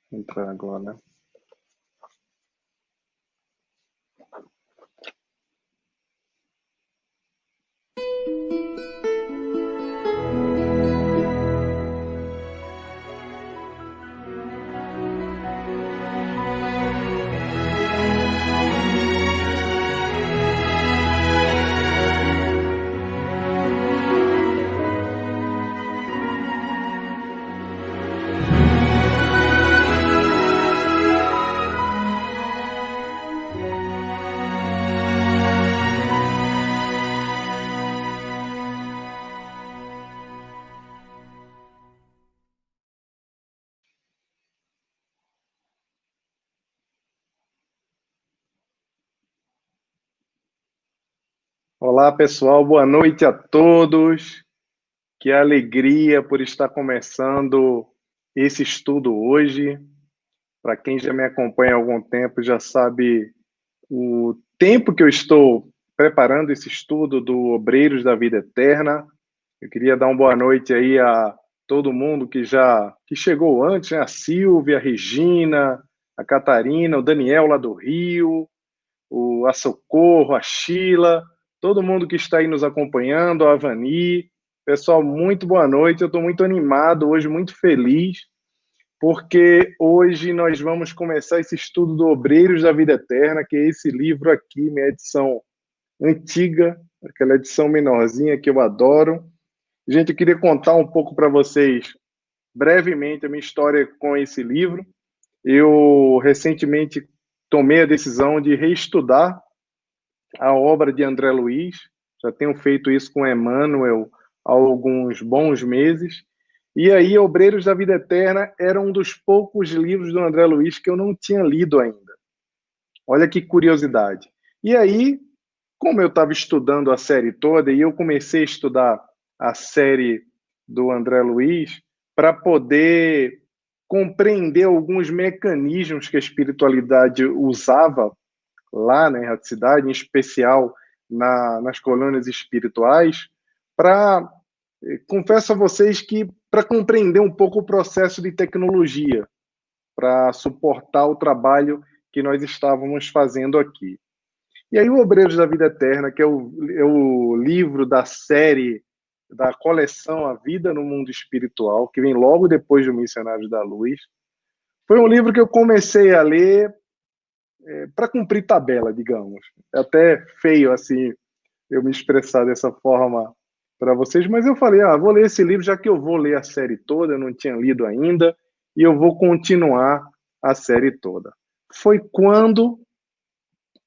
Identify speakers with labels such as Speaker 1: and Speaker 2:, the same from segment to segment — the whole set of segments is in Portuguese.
Speaker 1: Entrar agora, né? Olá, pessoal, boa noite a todos. Que alegria por estar começando esse estudo hoje. Para quem já me acompanha há algum tempo, já sabe o tempo que eu estou preparando esse estudo do Obreiros da Vida Eterna. Eu queria dar uma boa noite aí a todo mundo que chegou antes, né? A Silvia, a Regina, a Catarina, o Daniel lá do Rio, a Socorro, a Sheila, todo mundo que está aí nos acompanhando, a Avani. Pessoal, muito boa noite. Eu estou muito animado hoje, muito feliz, porque hoje nós vamos começar esse estudo do Obreiros da Vida Eterna, que é esse livro aqui, minha edição antiga, aquela edição menorzinha que eu adoro. Gente, eu queria contar um pouco para vocês, brevemente, a minha história com esse livro. Eu recentemente tomei a decisão de reestudar a obra de André Luiz. Já tenho feito isso com Emmanuel há alguns bons meses. E aí, Obreiros da Vida Eterna era um dos poucos livros do André Luiz que eu não tinha lido ainda. Olha que curiosidade. E aí, como eu estava estudando a série toda, e eu comecei a estudar a série do André Luiz para poder compreender alguns mecanismos que a espiritualidade usava lá na erraticidade, em especial nas colônias espirituais, para, confesso a vocês que, para compreender um pouco o processo de tecnologia, para suportar o trabalho que nós estávamos fazendo aqui. E aí o Obreiros da Vida Eterna, que é o livro da série, da coleção A Vida no Mundo Espiritual, que vem logo depois do Missionários da Luz, foi um livro que eu comecei a ler para cumprir tabela, digamos. É até feio assim eu me expressar dessa forma para vocês, mas eu falei, vou ler esse livro, já que eu vou ler a série toda, eu não tinha lido ainda, e eu vou continuar a série toda. Foi quando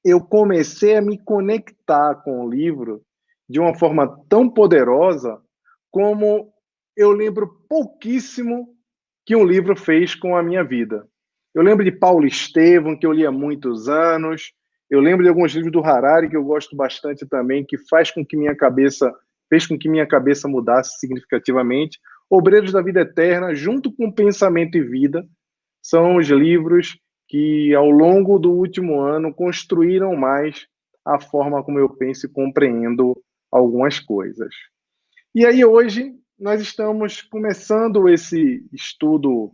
Speaker 1: eu comecei a me conectar com o livro de uma forma tão poderosa como eu lembro pouquíssimo que um livro fez com a minha vida. Eu lembro de Paulo Estevam, que eu li há muitos anos. Eu lembro de alguns livros do Harari, que eu gosto bastante também, que fez com que minha cabeça mudasse significativamente. Obreiros da Vida Eterna, junto com Pensamento e Vida, são os livros que, ao longo do último ano, construíram mais a forma como eu penso e compreendo algumas coisas. E aí, hoje, nós estamos começando esse estudo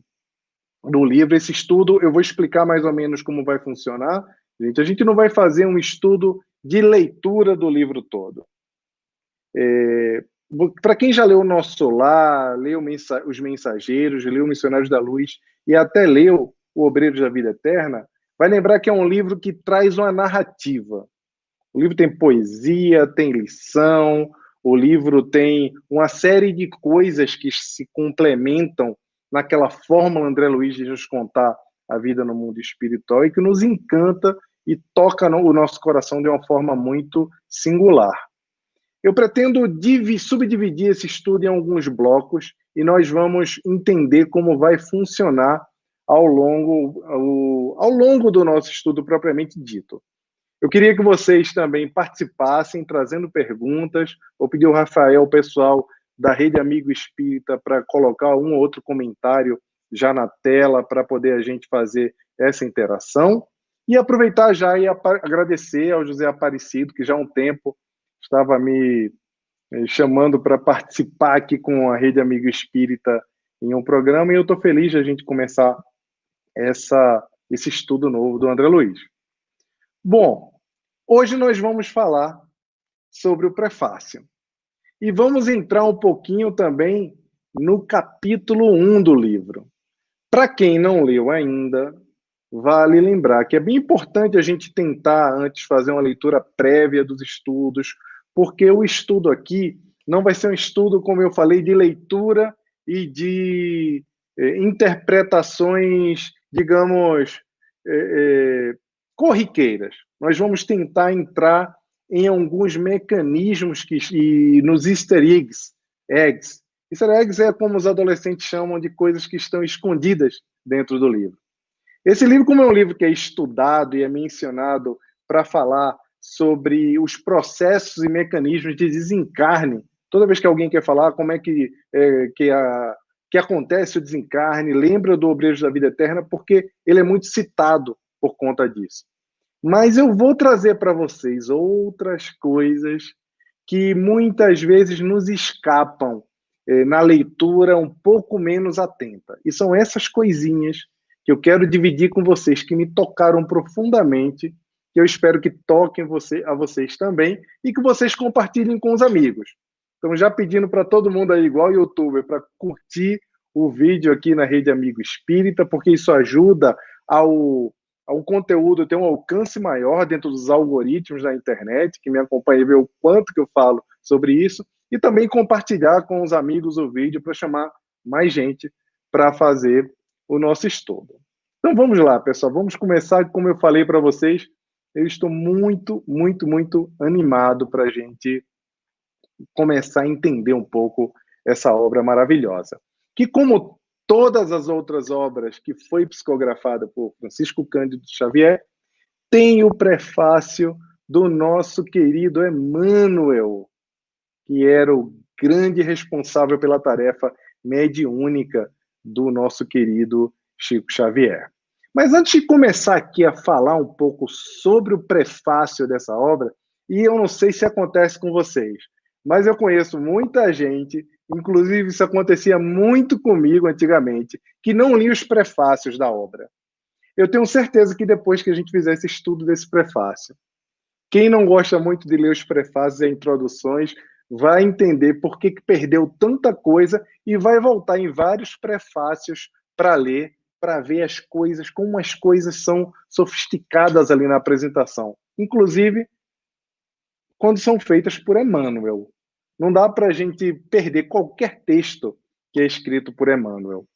Speaker 1: do livro. Esse estudo, eu vou explicar mais ou menos como vai funcionar. Gente, a gente não vai fazer um estudo de leitura do livro todo. Para quem já leu o Nosso Solar, leu Os Mensageiros, leu Missionários da Luz e até leu O Obreiros da Vida Eterna, vai lembrar que é um livro que traz uma narrativa. O livro tem poesia, tem lição, o livro tem uma série de coisas que se complementam naquela fórmula André Luiz de nos contar a vida no mundo espiritual e que nos encanta e toca o nosso coração de uma forma muito singular. Eu pretendo subdividir esse estudo em alguns blocos e nós vamos entender como vai funcionar ao longo do nosso estudo propriamente dito. Eu queria que vocês também participassem, trazendo perguntas. Vou pedir ao Rafael, o pessoal da Rede Amigo Espírita, para colocar um ou outro comentário já na tela, para poder a gente fazer essa interação. E aproveitar já e agradecer ao José Aparecido, que já há um tempo estava me chamando para participar aqui com a Rede Amigo Espírita em um programa, e eu estou feliz de a gente começar esse estudo novo do André Luiz. Bom, hoje nós vamos falar sobre o prefácio. E vamos entrar um pouquinho também no capítulo 1 do livro. Para quem não leu ainda, vale lembrar que é bem importante a gente tentar antes fazer uma leitura prévia dos estudos, porque o estudo aqui não vai ser um estudo, como eu falei, de leitura e de interpretações, digamos, corriqueiras. Nós vamos tentar entrar em alguns mecanismos e nos easter eggs. Easter eggs é como os adolescentes chamam de coisas que estão escondidas dentro do livro. Esse livro, como é um livro que é estudado e é mencionado para falar sobre os processos e mecanismos de desencarne, toda vez que alguém quer falar como é que acontece o desencarne, lembra do Obreiros da Vida Eterna, porque ele é muito citado por conta disso. Mas eu vou trazer para vocês outras coisas que muitas vezes nos escapam na leitura um pouco menos atenta. E são essas coisinhas que eu quero dividir com vocês, que me tocaram profundamente, que eu espero que toquem a vocês também, e que vocês compartilhem com os amigos. Então, já pedindo para todo mundo aí, igual youtuber, para curtir o vídeo aqui na Rede Amigo Espírita, porque isso ajuda ao conteúdo ter um alcance maior dentro dos algoritmos da internet, que me acompanha e vê o quanto que eu falo sobre isso, e também compartilhar com os amigos o vídeo para chamar mais gente para fazer o nosso estudo. Então vamos lá, pessoal, vamos começar. Como eu falei para vocês, eu estou muito, muito, muito animado para a gente começar a entender um pouco essa obra maravilhosa, que, como todas as outras obras que foi psicografada por Francisco Cândido Xavier, tem o prefácio do nosso querido Emmanuel, que era o grande responsável pela tarefa mediúnica do nosso querido Chico Xavier. Mas antes de começar aqui a falar um pouco sobre o prefácio dessa obra, e eu não sei se acontece com vocês, mas eu conheço muita gente, inclusive isso acontecia muito comigo antigamente, que não lia os prefácios da obra. Eu tenho certeza que depois que a gente fizer esse estudo desse prefácio, quem não gosta muito de ler os prefácios e introduções vai entender por que perdeu tanta coisa e vai voltar em vários prefácios para ler, para ver as coisas, como as coisas são sofisticadas ali na apresentação. Inclusive, quando são feitas por Emmanuel. Não dá para a gente perder qualquer texto que é escrito por Emmanuel.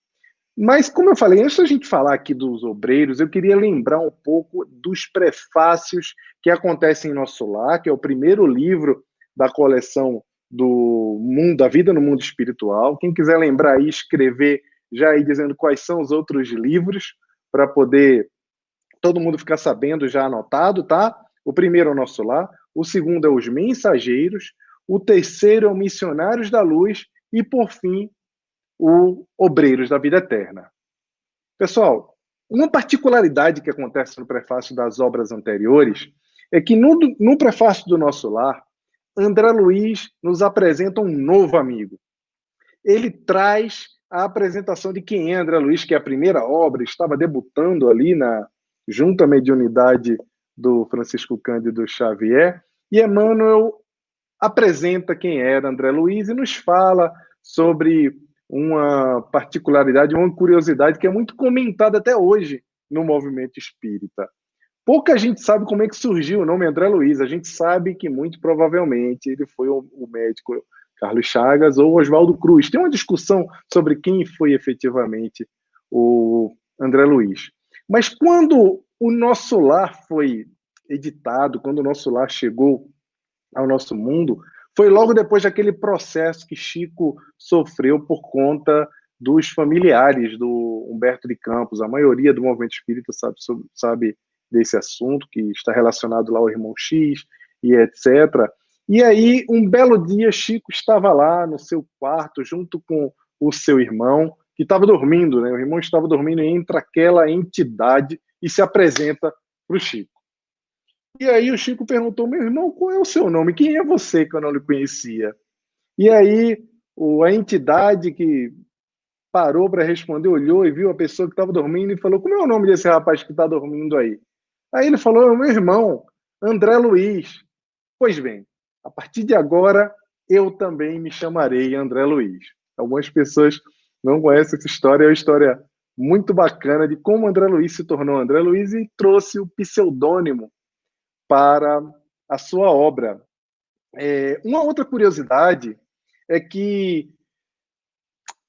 Speaker 1: Mas, como eu falei, antes da gente falar aqui dos obreiros, eu queria lembrar um pouco dos prefácios que acontecem em Nosso Lar, que é o primeiro livro da coleção do mundo, da vida no mundo espiritual. Quem quiser lembrar aí, escrever já aí dizendo quais são os outros livros, para poder todo mundo ficar sabendo, já anotado, tá? O primeiro é o Nosso Lar, o segundo é Os Mensageiros, o terceiro é o Missionários da Luz e, por fim, o Obreiros da Vida Eterna. Pessoal, uma particularidade que acontece no prefácio das obras anteriores é que no prefácio do Nosso Lar, André Luiz nos apresenta um novo amigo. Ele traz a apresentação de quem é André Luiz, que é a primeira obra, estava debutando ali junto à mediunidade do Francisco Cândido Xavier, e Emmanuel apresenta quem era André Luiz e nos fala sobre uma particularidade, uma curiosidade que é muito comentada até hoje no movimento espírita. Pouca gente sabe como é que surgiu o nome André Luiz. A gente sabe que muito provavelmente ele foi o médico Carlos Chagas ou Oswaldo Cruz. Tem uma discussão sobre quem foi efetivamente o André Luiz. Mas quando o Nosso Lar foi editado, quando o Nosso Lar chegou ao nosso mundo, foi logo depois daquele processo que Chico sofreu por conta dos familiares do Humberto de Campos. A maioria do movimento espírita sabe desse assunto, que está relacionado lá ao irmão X e etc. E aí, um belo dia, Chico estava lá no seu quarto, junto com o seu irmão, que estava dormindo, né? O irmão estava dormindo e entra aquela entidade e se apresenta para o Chico. E aí o Chico perguntou, meu irmão, qual é o seu nome? Quem é você que eu não lhe conhecia? E aí a entidade que parou para responder, olhou e viu a pessoa que estava dormindo e falou: como é o nome desse rapaz que está dormindo aí? Aí ele falou: é o meu irmão, André Luiz. Pois bem, a partir de agora, eu também me chamarei André Luiz. Algumas pessoas não conhecem essa história, é uma história muito bacana de como André Luiz se tornou André Luiz e trouxe o pseudônimo para a sua obra. Uma outra curiosidade é que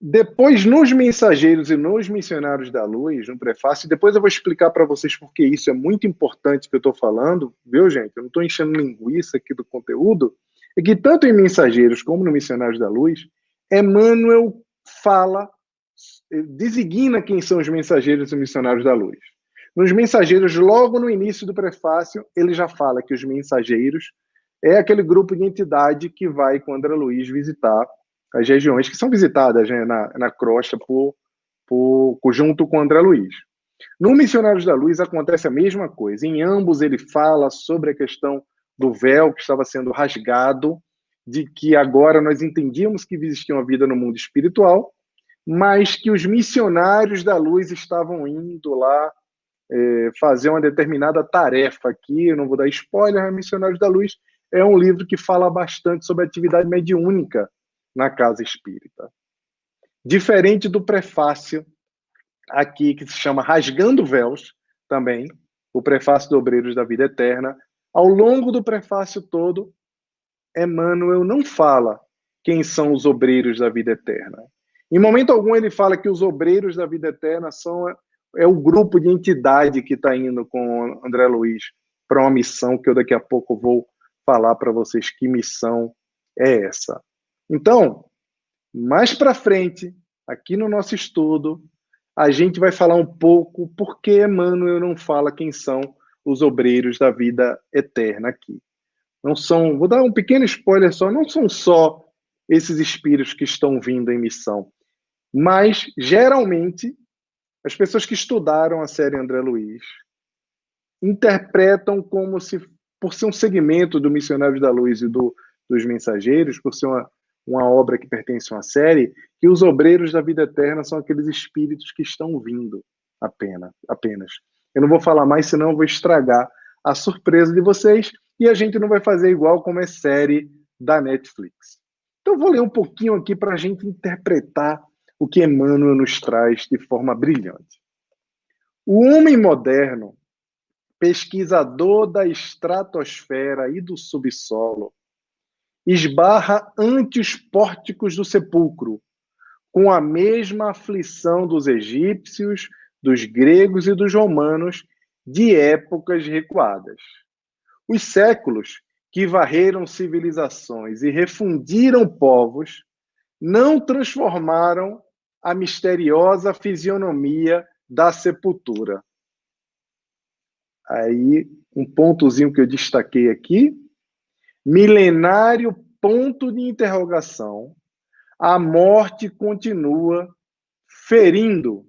Speaker 1: depois, nos Mensageiros e nos Missionários da Luz, no prefácio, depois eu vou explicar para vocês porque isso é muito importante que eu estou falando, viu, gente? Eu não estou enchendo linguiça aqui do conteúdo. É que tanto em Mensageiros como no Missionários da Luz, Emmanuel fala, designa quem são os Mensageiros e Missionários da Luz. Nos Mensageiros, logo no início do prefácio, ele já fala que os Mensageiros é aquele grupo de entidade que vai com André Luiz visitar as regiões que são visitadas, né, na crosta junto com André Luiz. No Missionários da Luz acontece a mesma coisa. Em ambos ele fala sobre a questão do véu que estava sendo rasgado, de que agora nós entendíamos que existia uma vida no mundo espiritual, mas que os missionários da luz estavam indo lá fazer uma determinada tarefa aqui. Eu não vou dar spoiler, mas Missionários da Luz é um livro que fala bastante sobre a atividade mediúnica na casa espírita. Diferente do prefácio aqui, que se chama Rasgando Véus, também, o prefácio do Obreiros da Vida Eterna, ao longo do prefácio todo, Emmanuel não fala quem são os obreiros da vida eterna. Em momento algum ele fala que os obreiros da vida eterna é o grupo de entidade que está indo com André Luiz para uma missão que eu daqui a pouco vou falar para vocês que missão é essa. Então, mais para frente, aqui no nosso estudo, a gente vai falar um pouco por que Emmanuel não fala quem são os obreiros da vida eterna aqui. Não são, vou dar um pequeno spoiler só, não são só esses espíritos que estão vindo em missão, mas, geralmente, as pessoas que estudaram a série André Luiz interpretam como se, por ser um segmento do Missionários da Luz e dos Mensageiros, por ser uma obra que pertence a uma série, que os obreiros da vida eterna são aqueles espíritos que estão vindo apenas. Eu não vou falar mais, senão eu vou estragar a surpresa de vocês e a gente não vai fazer igual como é série da Netflix. Então, eu vou ler um pouquinho aqui para a gente interpretar o que Emmanuel nos traz de forma brilhante. O homem moderno, pesquisador da estratosfera e do subsolo, esbarra ante os pórticos do sepulcro, com a mesma aflição dos egípcios, dos gregos e dos romanos de épocas recuadas. Os séculos que varreram civilizações e refundiram povos não transformaram a misteriosa fisionomia da sepultura. Aí, um pontozinho que eu destaquei aqui. Milenário ponto de interrogação. A morte continua ferindo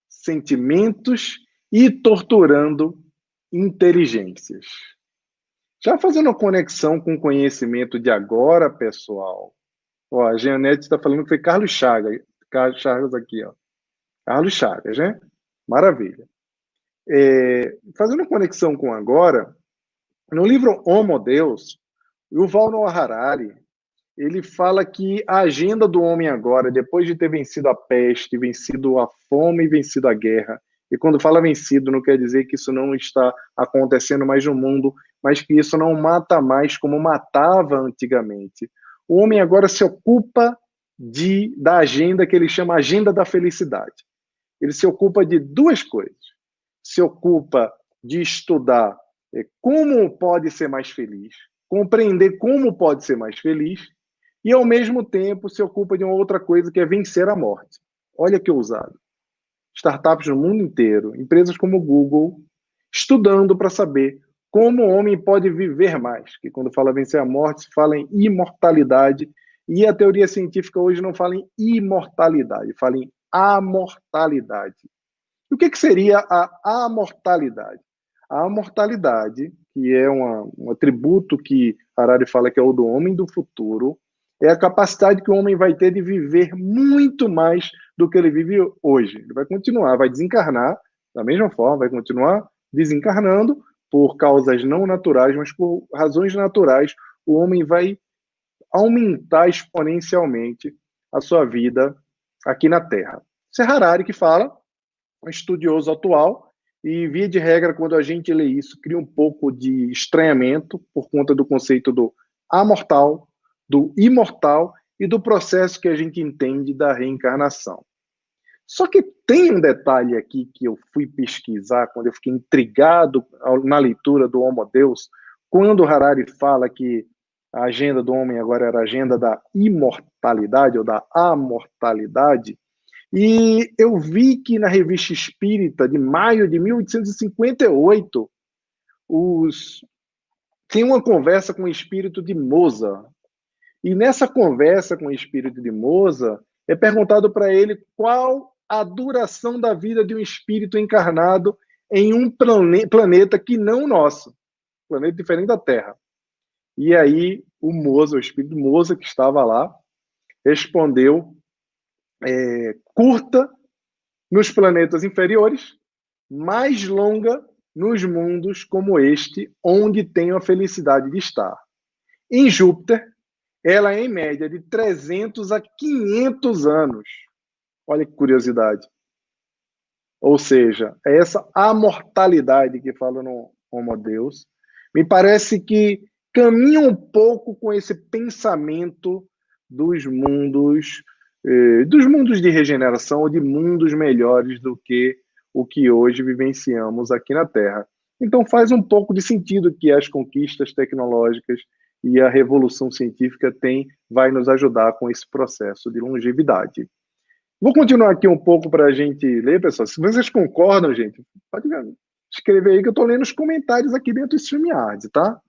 Speaker 1: sentimentos e torturando inteligências. Já fazendo a conexão com o conhecimento de agora, pessoal. Ó, a Jeanette está falando que foi Carlos Chagas. Carlos Chagas aqui, ó. Carlos Chagas, né? Maravilha. Fazendo conexão com agora, no livro Homo Deus, o Yuval Noah Harari, ele fala que a agenda do homem agora, depois de ter vencido a peste, vencido a fome e vencido a guerra, e quando fala vencido, não quer dizer que isso não está acontecendo mais no mundo, mas que isso não mata mais como matava antigamente. O homem agora se ocupa da agenda que ele chama agenda da felicidade. Ele se ocupa de duas coisas. Se ocupa de estudar como pode ser mais feliz, compreender como pode ser mais feliz, e, ao mesmo tempo, se ocupa de uma outra coisa, que é vencer a morte. Olha que ousado. Startups no mundo inteiro, empresas como o Google, estudando para saber como o homem pode viver mais. Que quando fala vencer a morte, se fala em imortalidade, e a teoria científica hoje não fala em imortalidade, fala em amortalidade. E o que seria a amortalidade? A amortalidade, que é um atributo que Harari fala que é o do homem do futuro, é a capacidade que o homem vai ter de viver muito mais do que ele vive hoje. Ele vai continuar, vai desencarnar da mesma forma, vai continuar desencarnando por causas não naturais, mas por razões naturais, o homem vai aumentar exponencialmente a sua vida aqui na Terra. Isso é Harari que fala, um estudioso atual, e via de regra, quando a gente lê isso, cria um pouco de estranhamento por conta do conceito do amortal, do imortal e do processo que a gente entende da reencarnação. Só que tem um detalhe aqui que eu fui pesquisar quando eu fiquei intrigado na leitura do Homo Deus, quando Harari fala que a agenda do homem agora era a agenda da imortalidade ou da amortalidade, e eu vi que na Revista Espírita, de maio de 1858, tem uma conversa com o espírito de Moza. E nessa conversa com o espírito de Moza, é perguntado para ele qual a duração da vida de um espírito encarnado em um planeta que não o nosso, planeta diferente da Terra. E aí o Moza, o espírito de Moza, que estava lá, respondeu curta nos planetas inferiores, mais longa nos mundos como este, onde tenho a felicidade de estar. Em Júpiter, ela é em média de 300 a 500 anos. Olha que curiosidade. Ou seja, é essa amortalidade que fala no Homo Deus. Me parece que caminha um pouco com esse pensamento dos mundos de regeneração ou de mundos melhores do que o que hoje vivenciamos aqui na Terra. Então faz um pouco de sentido que as conquistas tecnológicas e a revolução científica vai nos ajudar com esse processo de longevidade. Vou continuar aqui um pouco para a gente ler, pessoal. Se vocês concordam, gente, pode escrever aí que eu estou lendo os comentários aqui dentro do StreamYard, tá?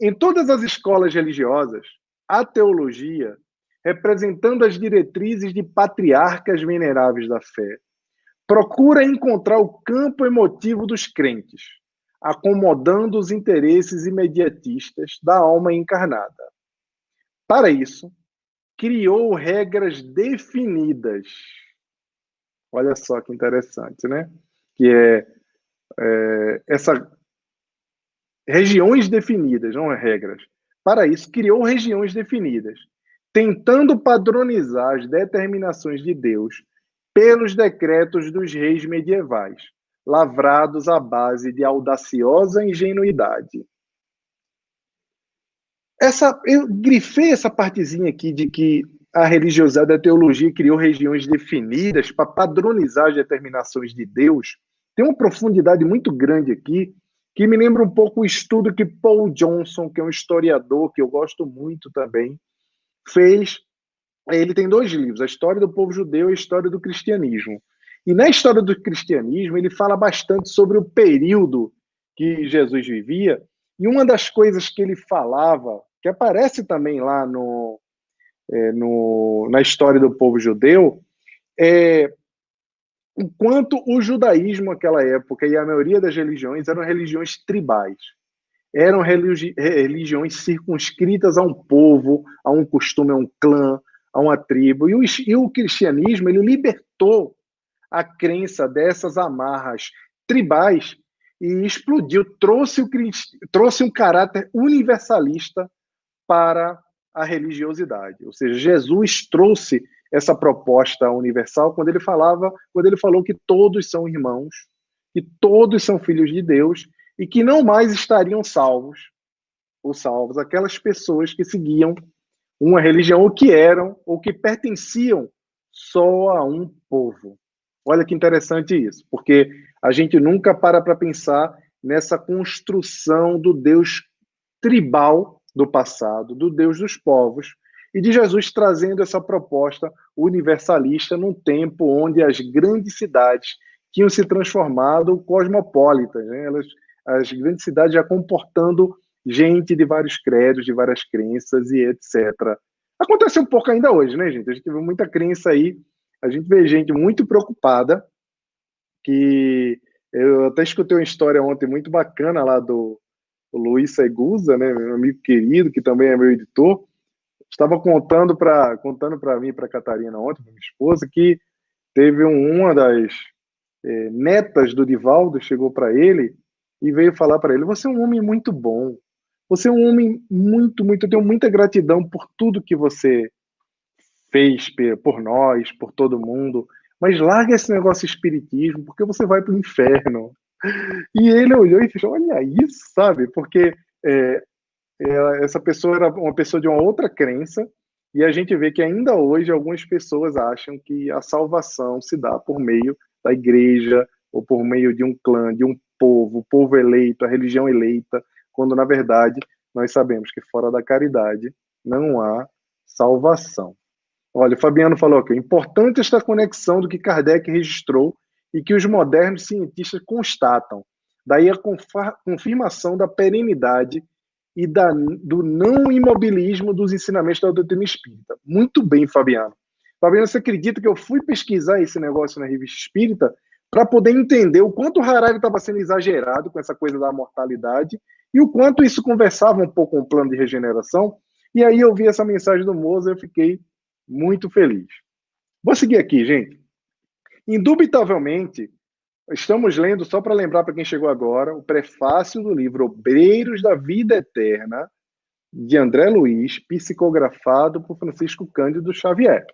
Speaker 1: Em todas as escolas religiosas, a teologia, representando as diretrizes de patriarcas veneráveis da fé, procura encontrar o campo emotivo dos crentes, acomodando os interesses imediatistas da alma encarnada. Para isso, criou regras definidas. Olha só que interessante, né? Que essa regiões definidas, não é regras. Para isso, criou regiões definidas, tentando padronizar as determinações de Deus pelos decretos dos reis medievais, lavrados à base de audaciosa ingenuidade. Eu grifei essa partezinha aqui de que a religiosidade da teologia criou regiões definidas para padronizar as determinações de Deus. Tem uma profundidade muito grande aqui, que me lembra um pouco o estudo que Paul Johnson, que é um historiador que eu gosto muito também, fez. Ele tem 2 livros, A História do Povo Judeu e A História do Cristianismo. E na História do Cristianismo, ele fala bastante sobre o período que Jesus vivia, e uma das coisas que ele falava, que aparece também lá na História do Povo Judeu, é o quanto o judaísmo naquela época e a maioria das religiões eram religiões tribais. Eram religiões circunscritas a um povo, a um costume, a um clã, a uma tribo. E o cristianismo, ele libertou a crença dessas amarras tribais e explodiu, trouxe um caráter universalista para a religiosidade. Ou seja, Jesus trouxe essa proposta universal quando ele falou que todos são irmãos, que todos são filhos de Deus e que não mais estariam salvos aquelas pessoas que seguiam uma religião ou que eram ou que pertenciam só a um povo. Olha que interessante isso, porque a gente nunca para pensar nessa construção do Deus tribal do passado, do Deus dos povos, e de Jesus trazendo essa proposta universalista num tempo onde as grandes cidades tinham se transformado cosmopolitas, né? As grandes cidades já comportando gente de vários credos, de várias crenças e etc. Acontece um pouco ainda hoje, né, gente? A gente vê muita crença aí, a gente vê gente muito preocupada, que eu até escutei uma história ontem muito bacana lá do Luiz Seguza, né, meu amigo querido, que também é meu editor. estava contando para mim, para a Catarina ontem, minha esposa, que teve uma das netas do Divaldo, chegou para ele e veio falar para ele: você é um homem muito bom, você é um homem muito, muito, eu tenho muita gratidão por tudo que você fez por nós, por todo mundo, mas larga esse negócio de espiritismo, porque você vai para o inferno. E ele olhou e fez: olha isso, sabe? Porque essa pessoa era uma pessoa de uma outra crença, e a gente vê que ainda hoje algumas pessoas acham que a salvação se dá por meio da igreja, ou por meio de um clã, de um povo, o povo eleito, a religião eleita, quando na verdade nós sabemos que fora da caridade não há salvação. Olha, o Fabiano falou que é importante esta conexão do que Kardec registrou e que os modernos cientistas constatam. Daí a confirmação da perenidade e do não imobilismo dos ensinamentos da doutrina espírita. Muito bem, Fabiano. Fabiano, você acredita que eu fui pesquisar esse negócio na revista espírita para poder entender o quanto o Harari estava sendo exagerado com essa coisa da mortalidade e o quanto isso conversava um pouco com o plano de regeneração? E aí eu vi essa mensagem do Moza e eu fiquei muito feliz. Vou seguir aqui, gente. Indubitavelmente, estamos lendo, só para lembrar para quem chegou agora, o prefácio do livro Obreiros da Vida Eterna, de André Luiz, psicografado por Francisco Cândido Xavier.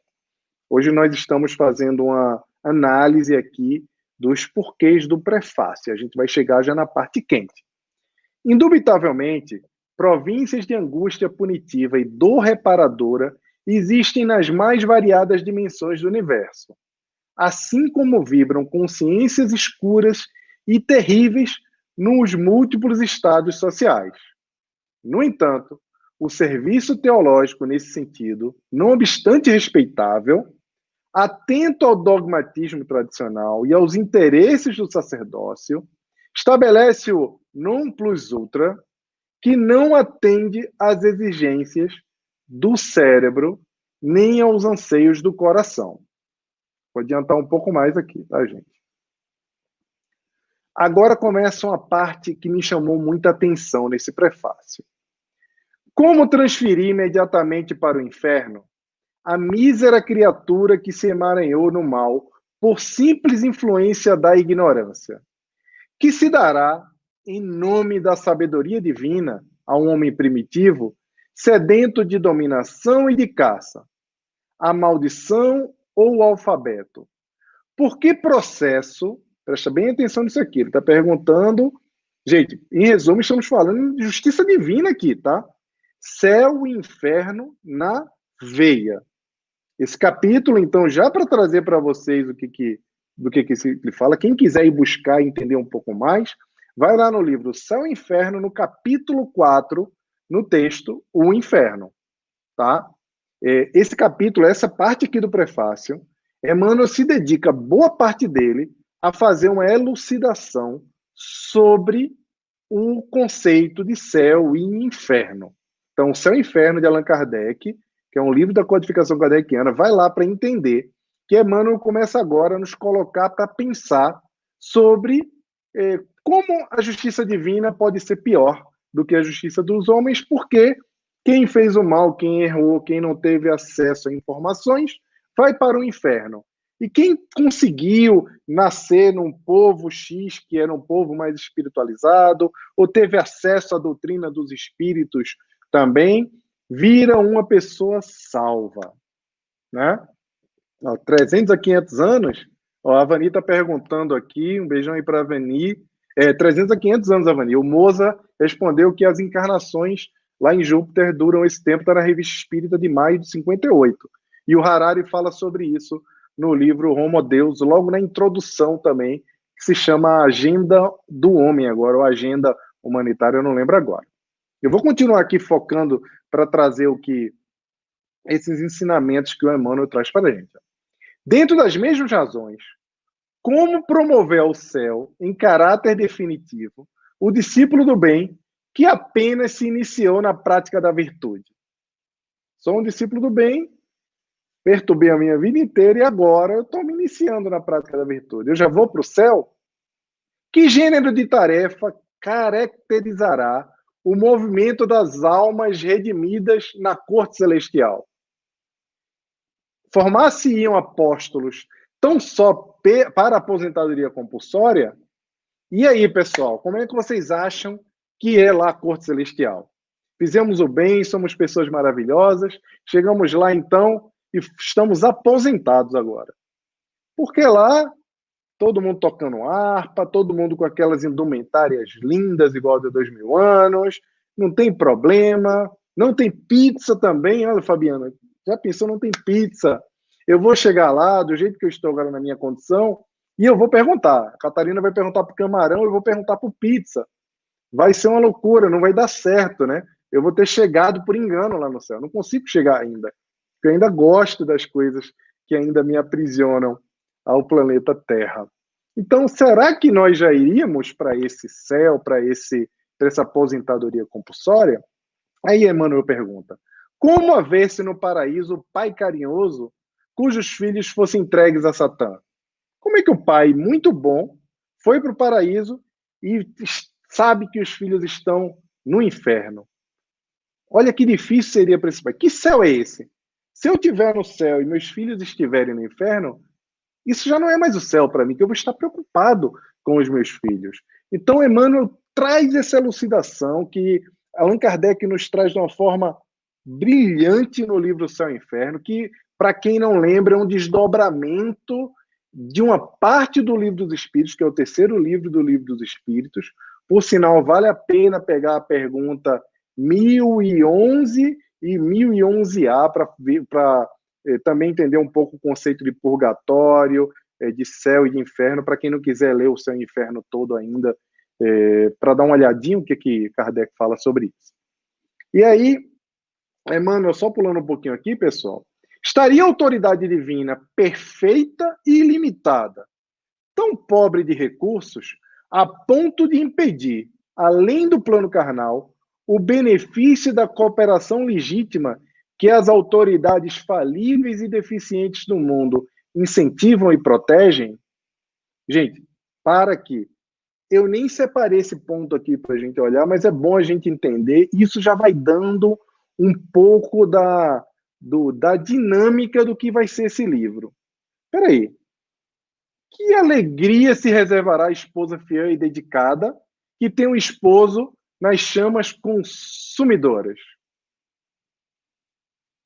Speaker 1: Hoje nós estamos fazendo uma análise aqui dos porquês do prefácio. A gente vai chegar já na parte quente. Indubitavelmente, províncias de angústia punitiva e dor reparadora existem nas mais variadas dimensões do universo, assim como vibram consciências escuras e terríveis nos múltiplos estados sociais. No entanto, o serviço teológico nesse sentido, não obstante respeitável, atento ao dogmatismo tradicional e aos interesses do sacerdócio, estabelece o non plus ultra, que não atende às exigências do cérebro nem aos anseios do coração. Vou adiantar um pouco mais aqui, tá, gente? Agora começa uma parte que me chamou muita atenção nesse prefácio. Como transferir imediatamente para o inferno a mísera criatura que se emaranhou no mal por simples influência da ignorância, que se dará, em nome da sabedoria divina, a um homem primitivo, sedento de dominação e de caça, a maldição ou o alfabeto? Por que processo? Presta bem atenção nisso aqui. Ele está perguntando. Gente, em resumo, estamos falando de justiça divina aqui, tá? Céu e inferno na veia. Esse capítulo, então, já para trazer para vocês do que ele fala, quem quiser ir buscar e entender um pouco mais, vai lá no livro Céu e Inferno, no capítulo 4, no texto, o inferno, tá? Esse capítulo, essa parte aqui do prefácio, Emmanuel se dedica, boa parte dele, a fazer uma elucidação sobre o conceito de céu e inferno. Então, Céu e Inferno, de Allan Kardec, que é um livro da codificação kardeciana, vai lá para entender que Emmanuel começa agora a nos colocar para pensar sobre como a justiça divina pode ser pior do que a justiça dos homens, porque quem fez o mal, quem errou, quem não teve acesso a informações, vai para o inferno. E quem conseguiu nascer num povo X, que era um povo mais espiritualizado, ou teve acesso à doutrina dos espíritos também, vira uma pessoa salva, né? 300 a 500 anos, a Vani está perguntando aqui, um beijão aí para a Vani, 300 a 500 anos, Vani. O Moza respondeu que as encarnações lá em Júpiter duram esse tempo, está na Revista Espírita de maio de 58. E o Harari fala sobre isso no livro Homo Deus, logo na introdução também, que se chama Agenda do Homem agora, ou Agenda Humanitária, eu não lembro agora. Eu vou continuar aqui focando para trazer esses ensinamentos que o Emmanuel traz para a gente. Dentro das mesmas razões, como promover ao céu, em caráter definitivo, o discípulo do bem que apenas se iniciou na prática da virtude? Sou um discípulo do bem, perturbei a minha vida inteira e agora eu estou me iniciando na prática da virtude. Eu já vou para o céu? Que gênero de tarefa caracterizará o movimento das almas redimidas na corte celestial. Formar-se-iam apóstolos tão só para a aposentadoria compulsória? E aí, pessoal, como é que vocês acham que é lá a corte celestial? Fizemos o bem, somos pessoas maravilhosas, chegamos lá então e estamos aposentados agora. Porque lá, todo mundo tocando harpa, todo mundo com aquelas indumentárias lindas, igual de 2000 anos, não tem problema, não tem pizza também. Olha, Fabiana, já pensou, não tem pizza? Eu vou chegar lá, do jeito que eu estou agora na minha condição, e eu vou perguntar. A Catarina vai perguntar para o camarão, eu vou perguntar para o pizza. Vai ser uma loucura, não vai dar certo, né? Eu vou ter chegado por engano lá no céu. Não consigo chegar ainda. Eu ainda gosto das coisas que ainda me aprisionam ao planeta Terra. Então, será que nós já iríamos para esse céu, para essa aposentadoria compulsória? Aí Emmanuel pergunta, como haver-se no paraíso o pai carinhoso cujos filhos fossem entregues a Satã? Como é que o pai, muito bom, foi para o paraíso e sabe que os filhos estão no inferno? Olha que difícil seria para esse pai. Que céu é esse? Se eu estiver no céu e meus filhos estiverem no inferno, isso já não é mais o céu para mim, que eu vou estar preocupado com os meus filhos. Então, Emmanuel traz essa elucidação que Allan Kardec nos traz de uma forma brilhante no livro Céu e Inferno, que, para quem não lembra, é um desdobramento de uma parte do Livro dos Espíritos, que é o terceiro livro do Livro dos Espíritos. Por sinal, vale a pena pegar a pergunta 1011 e 1011A para também entender um pouco o conceito de purgatório, de céu e de inferno, para quem não quiser ler o Céu e Inferno todo ainda, para dar uma olhadinha o que Kardec fala sobre isso. E aí, Emmanuel, só pulando um pouquinho aqui, pessoal, estaria a autoridade divina perfeita e ilimitada, tão pobre de recursos, a ponto de impedir, além do plano carnal, o benefício da cooperação legítima que as autoridades falíveis e deficientes do mundo incentivam e protegem? Gente, para aqui. Eu nem separei esse ponto aqui para a gente olhar, mas é bom a gente entender. Isso já vai dando um pouco da dinâmica do que vai ser esse livro. Espera aí. Que alegria se reservará a esposa fiel e dedicada que tem um esposo nas chamas consumidoras?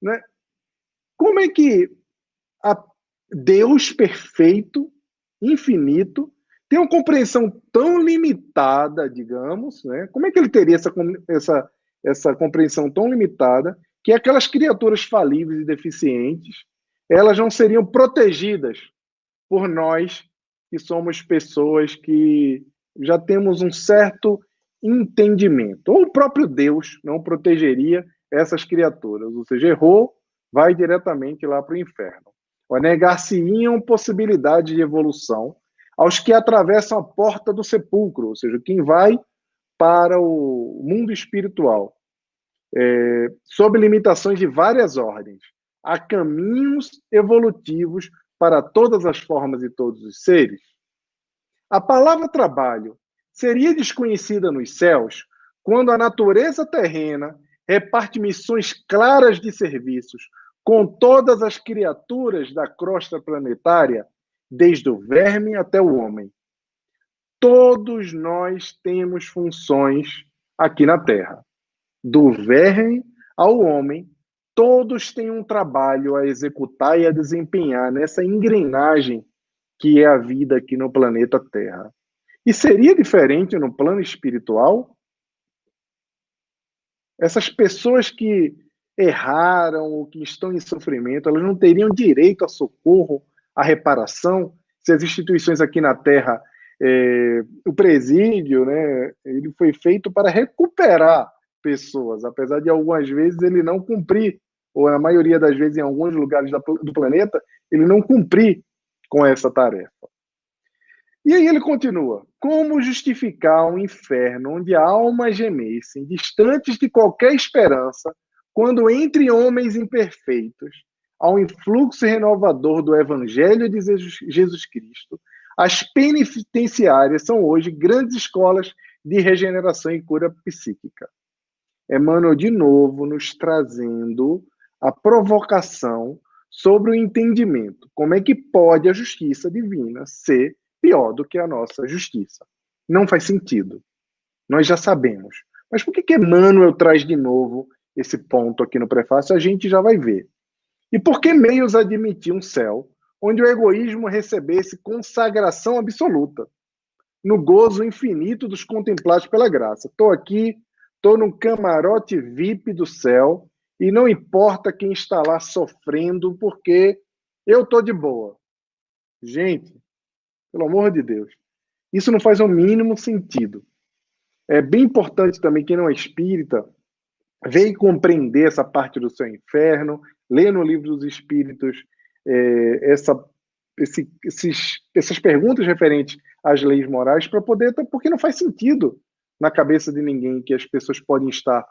Speaker 1: Né? Como é que Deus perfeito, infinito, tem uma compreensão tão limitada, digamos, né? Como é que ele teria essa compreensão tão limitada que aquelas criaturas falíveis e deficientes, elas não seriam protegidas por nós, que somos pessoas que já temos um certo entendimento? Ou o próprio Deus não protegeria essas criaturas? Ou seja, errou, vai diretamente lá para o inferno. Ou negar-se-iam possibilidades de evolução aos que atravessam a porta do sepulcro, ou seja, quem vai para o mundo espiritual, sob limitações de várias ordens. Há caminhos evolutivos para todas as formas e todos os seres? A palavra trabalho seria desconhecida nos céus quando a natureza terrena reparte missões claras de serviços com todas as criaturas da crosta planetária, desde o verme até o homem. Todos nós temos funções aqui na Terra. Do verme ao homem, todos têm um trabalho a executar e a desempenhar nessa engrenagem que é a vida aqui no planeta Terra. E seria diferente no plano espiritual? Essas pessoas que erraram ou que estão em sofrimento, elas não teriam direito a socorro, a reparação, se as instituições aqui na Terra, o presídio, né, ele foi feito para recuperar pessoas, apesar de algumas vezes ele não cumprir, ou na maioria das vezes em alguns lugares do planeta, ele não cumprir com essa tarefa. E aí ele continua, como justificar um inferno onde almas gemessem, distantes de qualquer esperança, quando entre homens imperfeitos, há um influxo renovador do Evangelho de Jesus Cristo? As penitenciárias são hoje grandes escolas de regeneração e cura psíquica. Emmanuel, de novo, nos trazendo a provocação sobre o entendimento. Como é que pode a justiça divina ser pior do que a nossa justiça? Não faz sentido. Nós já sabemos. Mas por que Emmanuel traz de novo esse ponto aqui no prefácio? A gente já vai ver. E por que meios admitir um céu onde o egoísmo recebesse consagração absoluta, no gozo infinito dos contemplados pela graça? Estou aqui, estou no camarote VIP do céu, e não importa quem está lá sofrendo, porque eu estou de boa. Gente, pelo amor de Deus, isso não faz o mínimo sentido. É bem importante também, quem não é espírita, ver e compreender essa parte do seu inferno, ler no Livro dos Espíritos essas perguntas referentes às leis morais, para poder, porque não faz sentido na cabeça de ninguém que as pessoas podem estar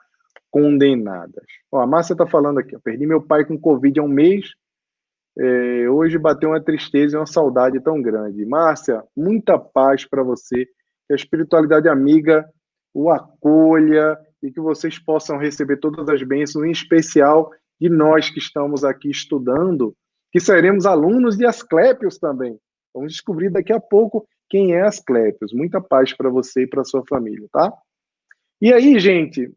Speaker 1: condenadas. Ó, a Márcia está falando aqui, perdi meu pai com Covid há um mês, hoje bateu uma tristeza e uma saudade tão grande. Márcia, muita paz para você, que a espiritualidade amiga o acolha e que vocês possam receber todas as bênçãos, em especial de nós que estamos aqui estudando, que seremos alunos de Asclépios também. Vamos descobrir daqui a pouco quem é Asclépios. Muita paz para você e para sua família, tá? E aí, gente,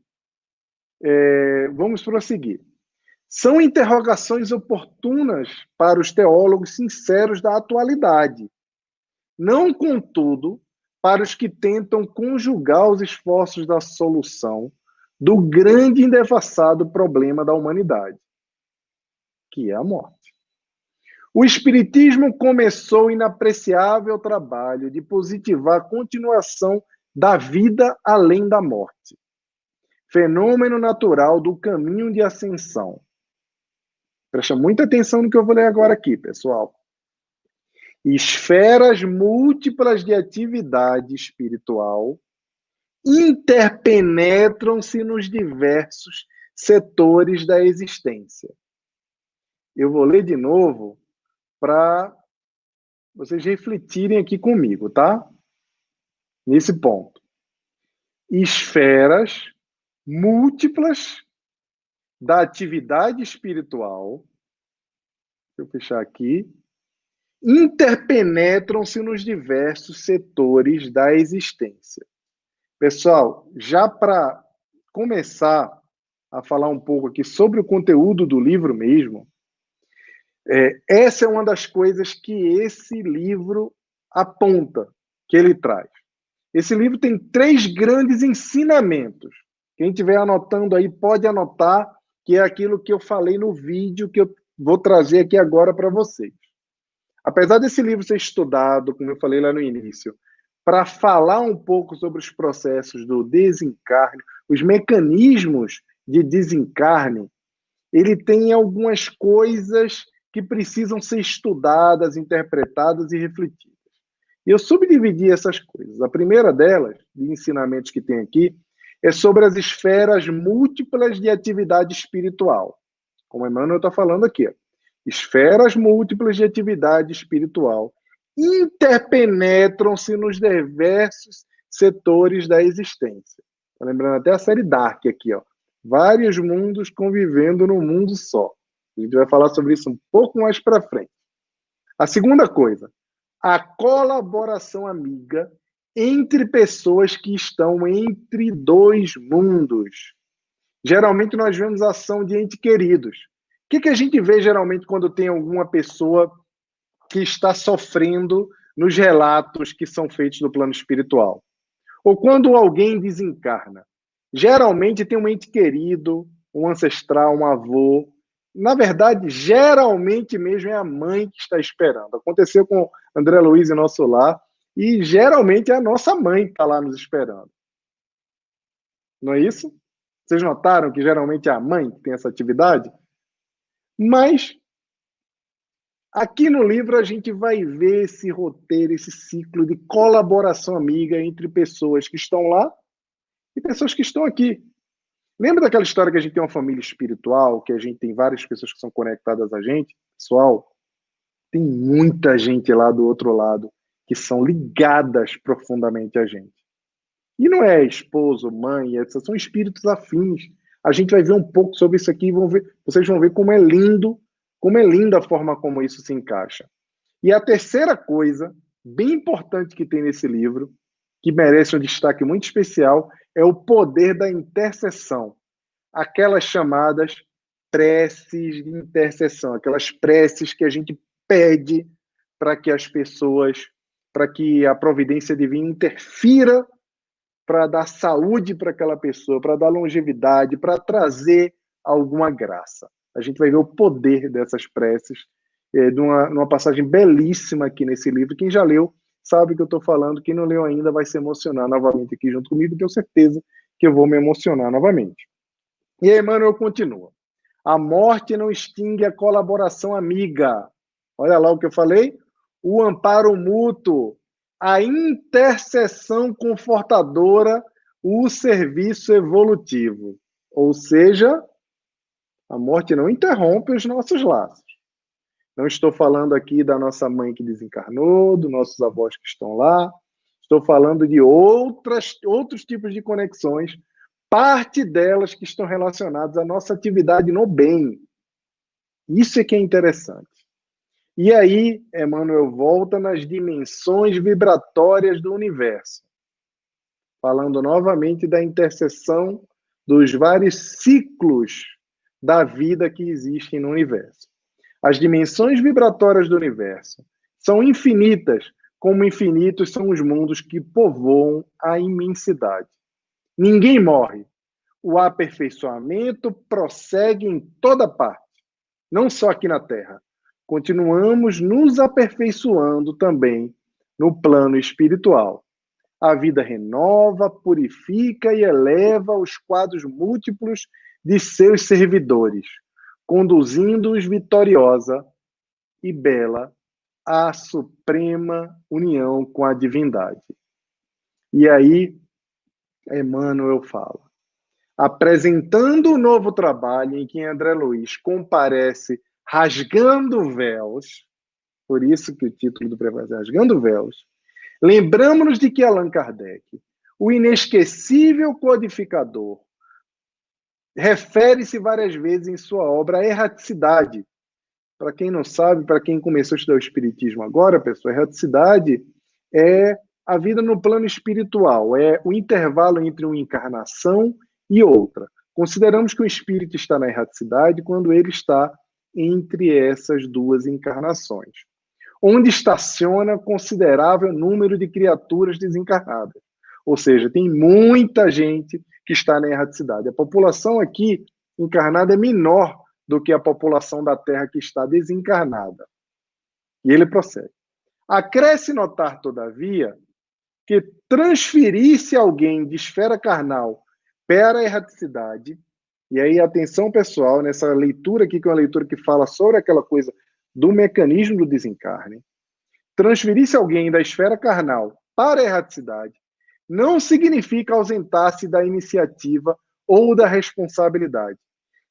Speaker 1: vamos prosseguir. São interrogações oportunas para os teólogos sinceros da atualidade. Não, contudo, para os que tentam conjugar os esforços da solução do grande e indefassado problema da humanidade, que é a morte. O Espiritismo começou o inapreciável trabalho de positivar a continuação da vida além da morte, fenômeno natural do caminho de ascensão. Presta muita atenção no que eu vou ler agora aqui, pessoal. Esferas múltiplas de atividade espiritual interpenetram-se nos diversos setores da existência. Eu vou ler de novo para vocês refletirem aqui comigo, tá? Nesse ponto. Esferas múltiplas da atividade espiritual, deixa eu fechar aqui, interpenetram-se nos diversos setores da existência. Pessoal, já para começar a falar um pouco aqui sobre o conteúdo do livro mesmo, essa é uma das coisas que esse livro aponta, que ele traz. Esse livro tem 3 grandes ensinamentos. Quem estiver anotando aí, pode anotar, que é aquilo que eu falei no vídeo, que eu vou trazer aqui agora para vocês. Apesar desse livro ser estudado, como eu falei lá no início, para falar um pouco sobre os processos do desencarne, os mecanismos de desencarne, ele tem algumas coisas que precisam ser estudadas, interpretadas e refletidas. E eu subdividi essas coisas. A primeira delas, de ensinamentos que tem aqui, é sobre as esferas múltiplas de atividade espiritual. Como Emmanuel está falando aqui. Esferas múltiplas de atividade espiritual interpenetram-se nos diversos setores da existência. Tá lembrando até a série Dark aqui, ó. Vários mundos convivendo num mundo só. A gente vai falar sobre isso um pouco mais para frente. A segunda coisa, a colaboração amiga entre pessoas que estão entre 2 mundos. Geralmente nós vemos a ação de entes queridos. O que a gente vê geralmente quando tem alguma pessoa que está sofrendo nos relatos que são feitos no plano espiritual? Ou quando alguém desencarna? Geralmente tem um ente querido, um ancestral, um avô. Na verdade, geralmente mesmo é a mãe que está esperando. Aconteceu com André Luiz em nosso lar, e geralmente é a nossa mãe que está lá nos esperando. Não é isso? Vocês notaram que geralmente é a mãe que tem essa atividade? Mas aqui no livro a gente vai ver esse roteiro, esse ciclo de colaboração amiga entre pessoas que estão lá e pessoas que estão aqui. Lembra daquela história que a gente tem uma família espiritual, que a gente tem várias pessoas que são conectadas a gente? Pessoal, tem muita gente lá do outro lado que são ligadas profundamente a gente. E não é esposo, mãe, etc. São espíritos afins. A gente vai ver um pouco sobre isso aqui e vocês vão ver como é linda a forma como isso se encaixa. E a terceira coisa, bem importante que tem nesse livro, que merece um destaque muito especial, é o poder da intercessão. Aquelas chamadas preces de intercessão, aquelas preces que a gente pede para que as pessoas, para que a providência divina interfira para dar saúde para aquela pessoa, para dar longevidade, para trazer alguma graça. A gente vai ver o poder dessas preces numa passagem belíssima aqui nesse livro. Quem já leu sabe o que eu estou falando. Quem não leu ainda vai se emocionar novamente aqui junto comigo. Tenho certeza que eu vou me emocionar novamente. E aí, Emmanuel continua. A morte não extingue a colaboração amiga. Olha lá o que eu falei. O amparo mútuo, a intercessão confortadora, o serviço evolutivo. Ou seja, a morte não interrompe os nossos laços. Não estou falando aqui da nossa mãe que desencarnou, dos nossos avós que estão lá. Estou falando de outros tipos de conexões, parte delas que estão relacionadas à nossa atividade no bem. Isso é que é interessante. E aí, Emmanuel volta nas dimensões vibratórias do universo, falando novamente da interseção dos vários ciclos da vida que existem no universo. As dimensões vibratórias do universo são infinitas, como infinitos são os mundos que povoam a imensidade. Ninguém morre. O aperfeiçoamento prossegue em toda parte, não só aqui na Terra. Continuamos nos aperfeiçoando também no plano espiritual. A vida renova, purifica e eleva os quadros múltiplos de seus servidores, conduzindo-os vitoriosa e bela à suprema união com a divindade. E aí, Emmanuel fala, apresentando o novo trabalho em que André Luiz comparece rasgando véus, por isso que o título do prefácio é Rasgando Véus, lembramos-nos de que Allan Kardec, o inesquecível codificador, refere-se várias vezes em sua obra à erraticidade. Para quem não sabe, para quem começou a estudar o Espiritismo agora, pessoal, a erraticidade é a vida no plano espiritual, é o intervalo entre uma encarnação e outra. Consideramos que o espírito está na erraticidade quando ele está entre essas duas encarnações, onde estaciona considerável número de criaturas desencarnadas. Ou seja, tem muita gente que está na erraticidade. A população aqui encarnada é menor do que a população da Terra que está desencarnada. E ele prossegue. Acresce notar, todavia, que transferir-se alguém de esfera carnal para a erraticidade, e aí atenção pessoal, nessa leitura aqui, que é uma leitura que fala sobre aquela coisa do mecanismo do desencarne, transferir-se alguém da esfera carnal para a erraticidade não significa ausentar-se da iniciativa ou da responsabilidade,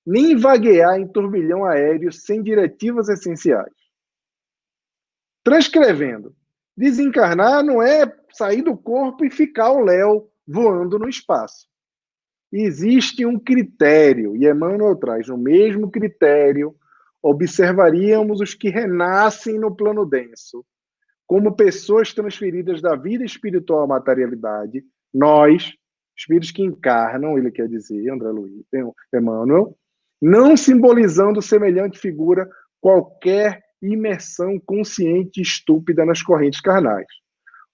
Speaker 1: nem vaguear em turbilhão aéreo sem diretivas essenciais. Transcrevendo, desencarnar não é sair do corpo e ficar o léu voando no espaço. Existe um critério, e Emmanuel traz no mesmo critério, observaríamos os que renascem no plano denso, como pessoas transferidas da vida espiritual à materialidade, nós, espíritos que encarnam, ele quer dizer, André Luiz, Emmanuel, não simbolizando semelhante figura qualquer imersão consciente e estúpida nas correntes carnais.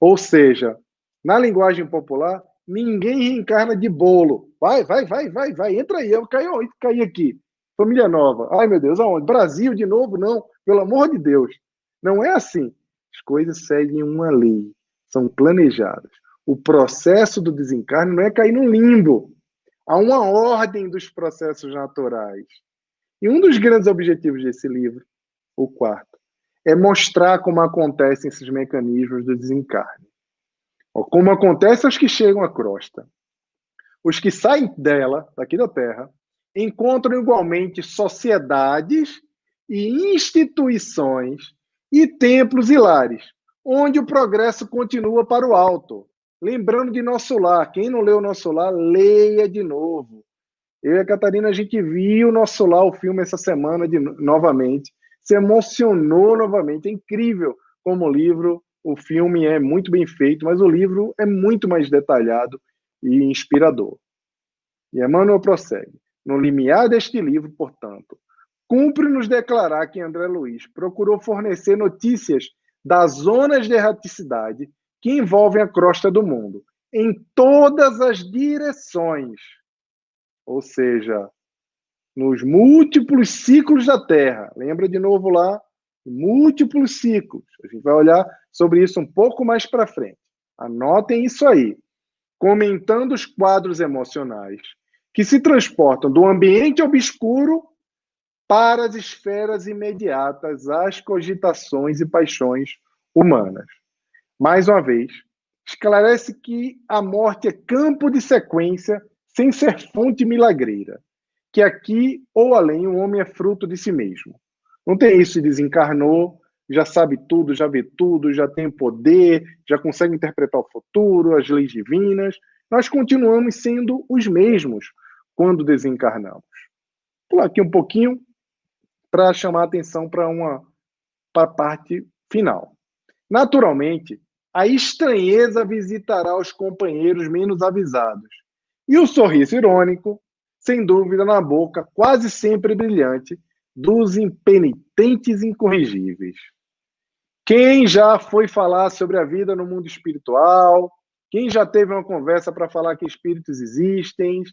Speaker 1: Ou seja, na linguagem popular, ninguém reencarna de bolo. Vai, entra aí, eu caí aqui. Família nova. Ai, meu Deus, aonde? Brasil de novo? Não, pelo amor de Deus. Não é assim. As coisas seguem uma lei, são planejadas. O processo do desencarne não é cair no limbo. Há uma ordem dos processos naturais. E um dos grandes objetivos desse livro, o quarto, é mostrar como acontecem esses mecanismos do desencarne. Como acontece aos que chegam à crosta. Os que saem dela, daqui da Terra, encontram igualmente sociedades e instituições e templos e lares, onde o progresso continua para o alto. Lembrando de Nosso Lar. Quem não leu Nosso Lar, leia de novo. Eu e a Catarina, a gente viu Nosso Lar, o filme, essa semana novamente. Se emocionou novamente. É incrível como o livro, o filme é muito bem feito, mas o livro é muito mais detalhado e inspirador. E Emmanuel prossegue. No limiar deste livro, portanto, cumpre-nos declarar que André Luiz procurou fornecer notícias das zonas de erraticidade que envolvem a crosta do mundo, em todas as direções. Ou seja, nos múltiplos ciclos da Terra. Lembra de novo lá? Múltiplos ciclos. A gente vai olhar sobre isso um pouco mais para frente. Anotem isso aí. Comentando os quadros emocionais que se transportam do ambiente obscuro para as esferas imediatas, as cogitações e paixões humanas. Mais uma vez, esclarece que a morte é campo de sequência sem ser fonte milagreira, que aqui ou além o homem é fruto de si mesmo. Não tem isso de desencarnou, já sabe tudo, já vê tudo, já tem poder, já consegue interpretar o futuro, as leis divinas. Nós continuamos sendo os mesmos quando desencarnamos. Vou pular aqui um pouquinho para chamar a atenção para a parte final. Naturalmente, a estranheza visitará os companheiros menos avisados. E o sorriso irônico, sem dúvida, na boca, quase sempre brilhante, dos impenitentes incorrigíveis. Quem já foi falar sobre a vida no mundo espiritual? Quem já teve uma conversa para falar que espíritos existem,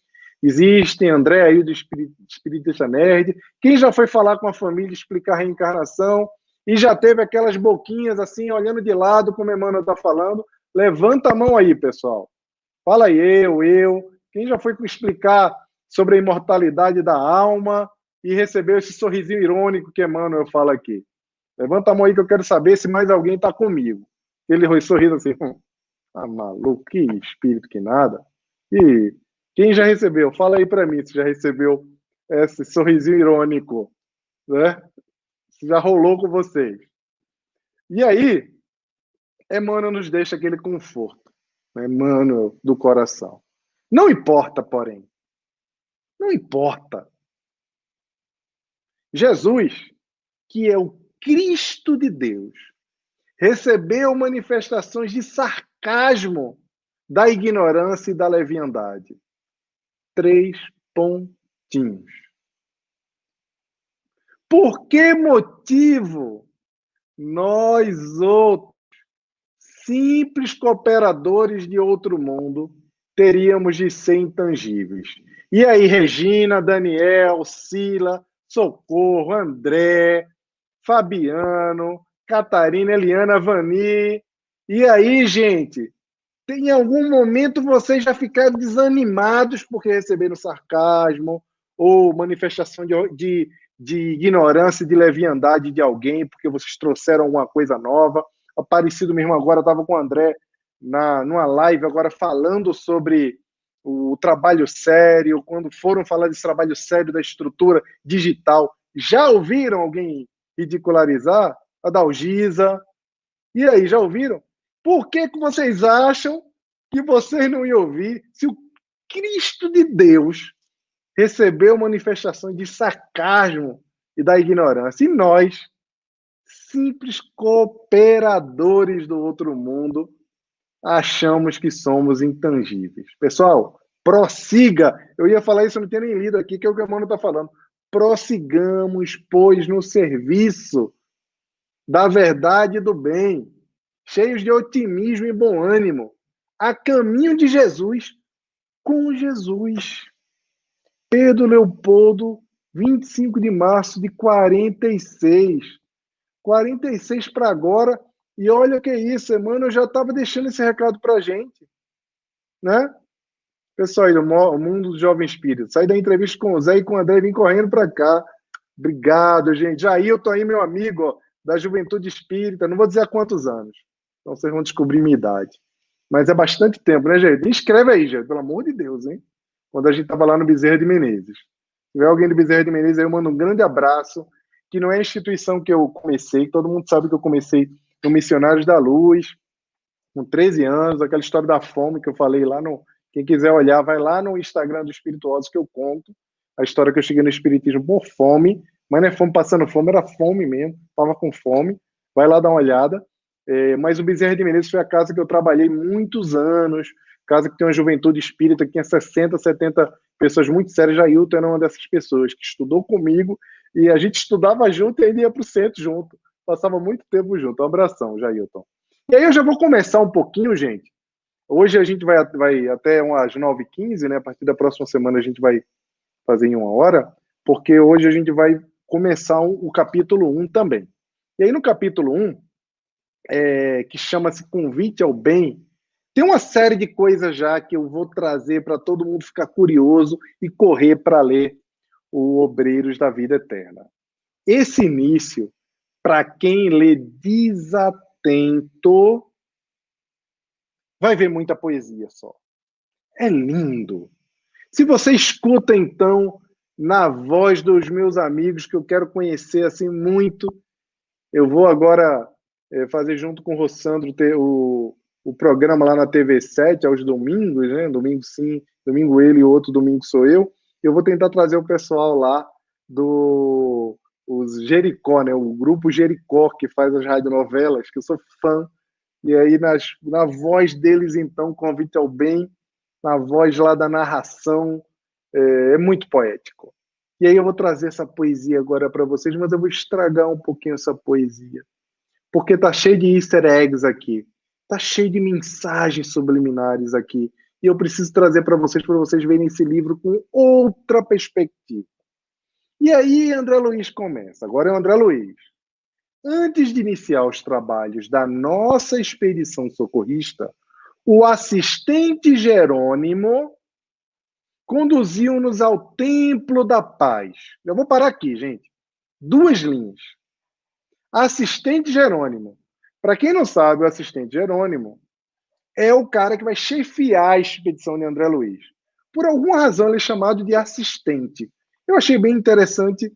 Speaker 1: André aí do Espiritista Nerd. Quem já foi falar com a família explicar a reencarnação e já teve aquelas boquinhas assim, olhando de lado, como Emmanuel está falando? Levanta a mão aí, pessoal. Fala aí, eu. Quem já foi explicar sobre a imortalidade da alma e recebeu esse sorrisinho irônico que Emmanuel fala aqui? Levanta a mão aí que eu quero saber se mais alguém está comigo. Ele sorrindo assim, maluco, que espírito que nada. E quem já recebeu? Fala aí para mim se já recebeu esse sorrisinho irônico, né? Se já rolou com vocês. E aí, Emmanuel nos deixa aquele conforto, né? Emmanuel do coração. Não importa, porém. Não importa. Jesus, que é o Cristo de Deus, recebeu manifestações de sarcasmo da ignorância e da leviandade. 3 pontinhos. Por que motivo nós outros, simples cooperadores de outro mundo, teríamos de ser intangíveis? E aí, Regina, Daniel, Sila, Socorro, André, Fabiano, Catarina, Eliana, Vani. E aí, gente, em algum momento vocês já ficaram desanimados porque receberam sarcasmo ou manifestação de ignorância, de leviandade de alguém, porque vocês trouxeram alguma coisa nova. Aparecido mesmo agora, estava com o André numa live agora falando sobre o trabalho sério, quando foram falar desse trabalho sério da estrutura digital. Já ouviram alguém ridicularizar a Dalgisa? E aí, já ouviram? Por que vocês acham que vocês não iam ouvir se o Cristo de Deus recebeu manifestações de sarcasmo e da ignorância? E nós, simples cooperadores do outro mundo, achamos que somos intangíveis. Pessoal, prossiga. Eu ia falar isso, eu não tinha nem lido aqui, que é o que o Emmanuel está falando. Prossigamos, pois, no serviço da verdade e do bem, cheios de otimismo e bom ânimo, a caminho de Jesus, com Jesus. Pedro Leopoldo, 25 de março de 46. 46 para agora, e olha o que é isso, Emmanuel já estava deixando esse recado para a gente, né? Pessoal aí do Mundo do Jovem Espírito, saí da entrevista com o Zé e com o André e vim correndo para cá. Obrigado, gente. Jailton aí, meu amigo, ó, da Juventude Espírita, não vou dizer há quantos anos, então vocês vão descobrir minha idade. Mas é bastante tempo, né, gente? Inscreve aí, gente, pelo amor de Deus, hein? Quando a gente estava lá no Bezerra de Menezes. Se tiver alguém do Bezerra de Menezes, aí eu mando um grande abraço, que não é a instituição que eu comecei, todo mundo sabe que eu comecei no Missionários da Luz, com 13 anos, aquela história da fome que eu falei lá no... Quem quiser olhar, vai lá no Instagram do Espirituoso que eu conto a história que eu cheguei no Espiritismo por fome, mas não é fome passando fome, era fome mesmo, estava com fome. Vai lá dar uma olhada. Mas o Bezerra de Menezes foi a casa que eu trabalhei muitos anos, casa que tem uma juventude espírita, que tinha 60, 70 pessoas muito sérias. Jailton era uma dessas pessoas que estudou comigo, e a gente estudava junto e ainda ia para o centro junto. Passava muito tempo junto. Um abração, Jailton. E aí eu já vou começar um pouquinho, gente. Hoje a gente vai até umas 9h15, né? A partir da próxima semana a gente vai fazer em 1 hora, porque hoje a gente vai começar o capítulo 1 também. E aí no capítulo 1, que chama-se Convite ao Bem, tem uma série de coisas já que eu vou trazer para todo mundo ficar curioso e correr para ler o Obreiros da Vida Eterna. Esse início, para quem lê desatento, vai ver muita poesia só. É lindo. Se você escuta, então, na voz dos meus amigos, que eu quero conhecer assim muito, eu vou agora fazer junto com o Rossandro o programa lá na TV7, aos domingos, né? Domingo sim, domingo ele e outro domingo sou eu. Eu vou tentar trazer o pessoal lá os Jericó, né? O grupo Jericó, que faz as radionovelas, que eu sou fã. E aí, na voz deles, então, Convite ao Bem, na voz lá da narração, é muito poético. E aí eu vou trazer essa poesia agora para vocês, mas eu vou estragar um pouquinho essa poesia, porque tá cheio de easter eggs aqui, tá cheio de mensagens subliminares aqui, e eu preciso trazer para vocês verem esse livro com outra perspectiva. E aí André Luiz começa, agora é o André Luiz. Antes de iniciar os trabalhos da nossa expedição socorrista, o assistente Jerônimo conduziu-nos ao Templo da Paz. Eu vou parar aqui, gente. 2 linhas. Assistente Jerônimo. Para quem não sabe, o assistente Jerônimo é o cara que vai chefiar a expedição de André Luiz. Por alguma razão, ele é chamado de assistente. Eu achei bem interessante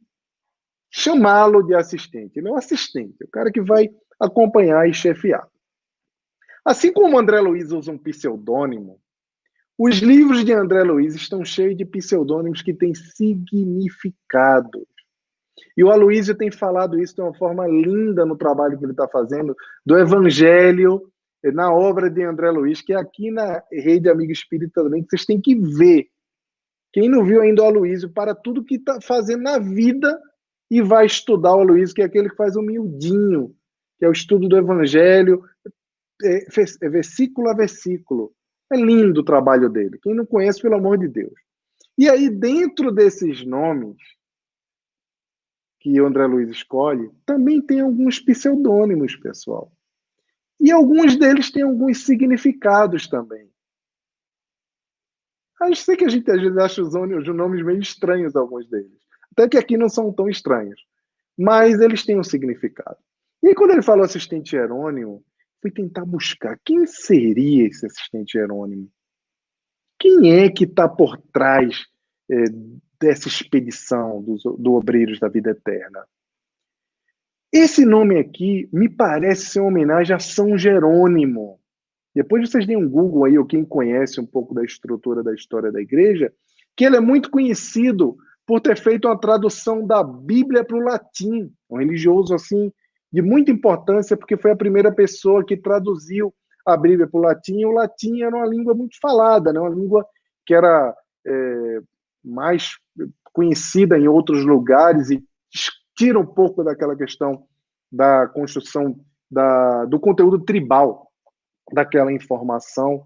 Speaker 1: chamá-lo de assistente. Ele é um assistente, o cara que vai acompanhar e chefiar. Assim como André Luiz usa um pseudônimo, os livros de André Luiz estão cheios de pseudônimos que têm significado. E o Aloysio tem falado isso de uma forma linda no trabalho que ele está fazendo, do Evangelho, na obra de André Luiz, que é aqui na Rede Amigo Espírita também, que vocês têm que ver. Quem não viu ainda o Aloysio, para tudo que está fazendo na vida e vai estudar o Aloysio, que é aquele que faz o miudinho, que é o estudo do Evangelho, versículo a versículo. É lindo o trabalho dele. Quem não conhece, pelo amor de Deus. E aí, dentro desses nomes que o André Luiz escolhe, também tem alguns pseudônimos, pessoal. E alguns deles têm alguns significados também. Eu sei que a gente às vezes acha os nomes meio estranhos, alguns deles. Até que aqui não são tão estranhos. Mas eles têm um significado. E aí, quando ele falou assistente Jerônimo, fui tentar buscar quem seria esse assistente Jerônimo. Quem é que está por trás dessa expedição do Obreiros da Vida Eterna? Esse nome aqui me parece ser uma homenagem a São Jerônimo. Depois vocês deem um Google aí, ou quem conhece um pouco da estrutura da história da igreja, que ele é muito conhecido por ter feito uma tradução da Bíblia para o latim. Um religioso assim de muita importância, porque foi a primeira pessoa que traduziu a Bíblia para o latim, e o latim era uma língua muito falada, né? Uma língua que era mais conhecida em outros lugares e tira um pouco daquela questão da construção do conteúdo tribal daquela informação.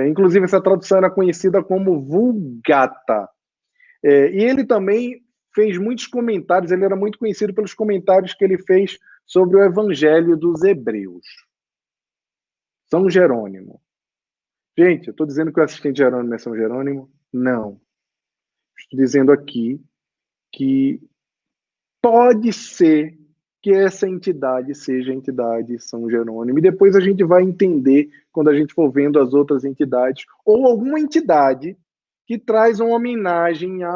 Speaker 1: Inclusive, essa tradução era conhecida como Vulgata. E ele também fez muitos comentários, ele era muito conhecido pelos comentários que ele fez sobre o Evangelho dos Hebreus. São Jerônimo. Gente, eu estou dizendo que o assistente Jerônimo é São Jerônimo? Não. Estou dizendo aqui que pode ser que essa entidade seja a entidade São Jerônimo. E depois a gente vai entender, quando a gente for vendo as outras entidades, ou alguma entidade que traz uma homenagem a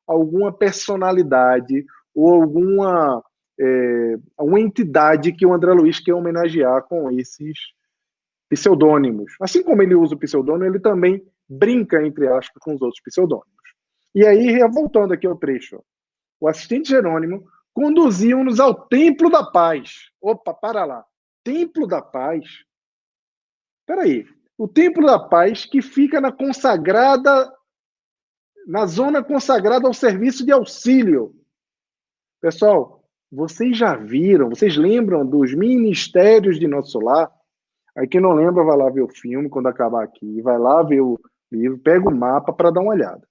Speaker 1: alguma personalidade, ou alguma entidade que o André Luiz quer homenagear com esses pseudônimos. Assim como ele usa o pseudônimo, ele também brinca, entre aspas, com os outros pseudônimos. E aí, voltando aqui ao trecho, o assistente Jerônimo conduziu-nos ao Templo da Paz. Opa, para lá. Templo da Paz? Espera aí. O Templo da Paz que fica na zona consagrada ao serviço de auxílio. Pessoal, vocês já viram, vocês lembram dos ministérios de Nosso Lar? Aí quem não lembra, vai lá ver o filme quando acabar aqui, vai lá ver o livro, pega o mapa para dar uma olhada.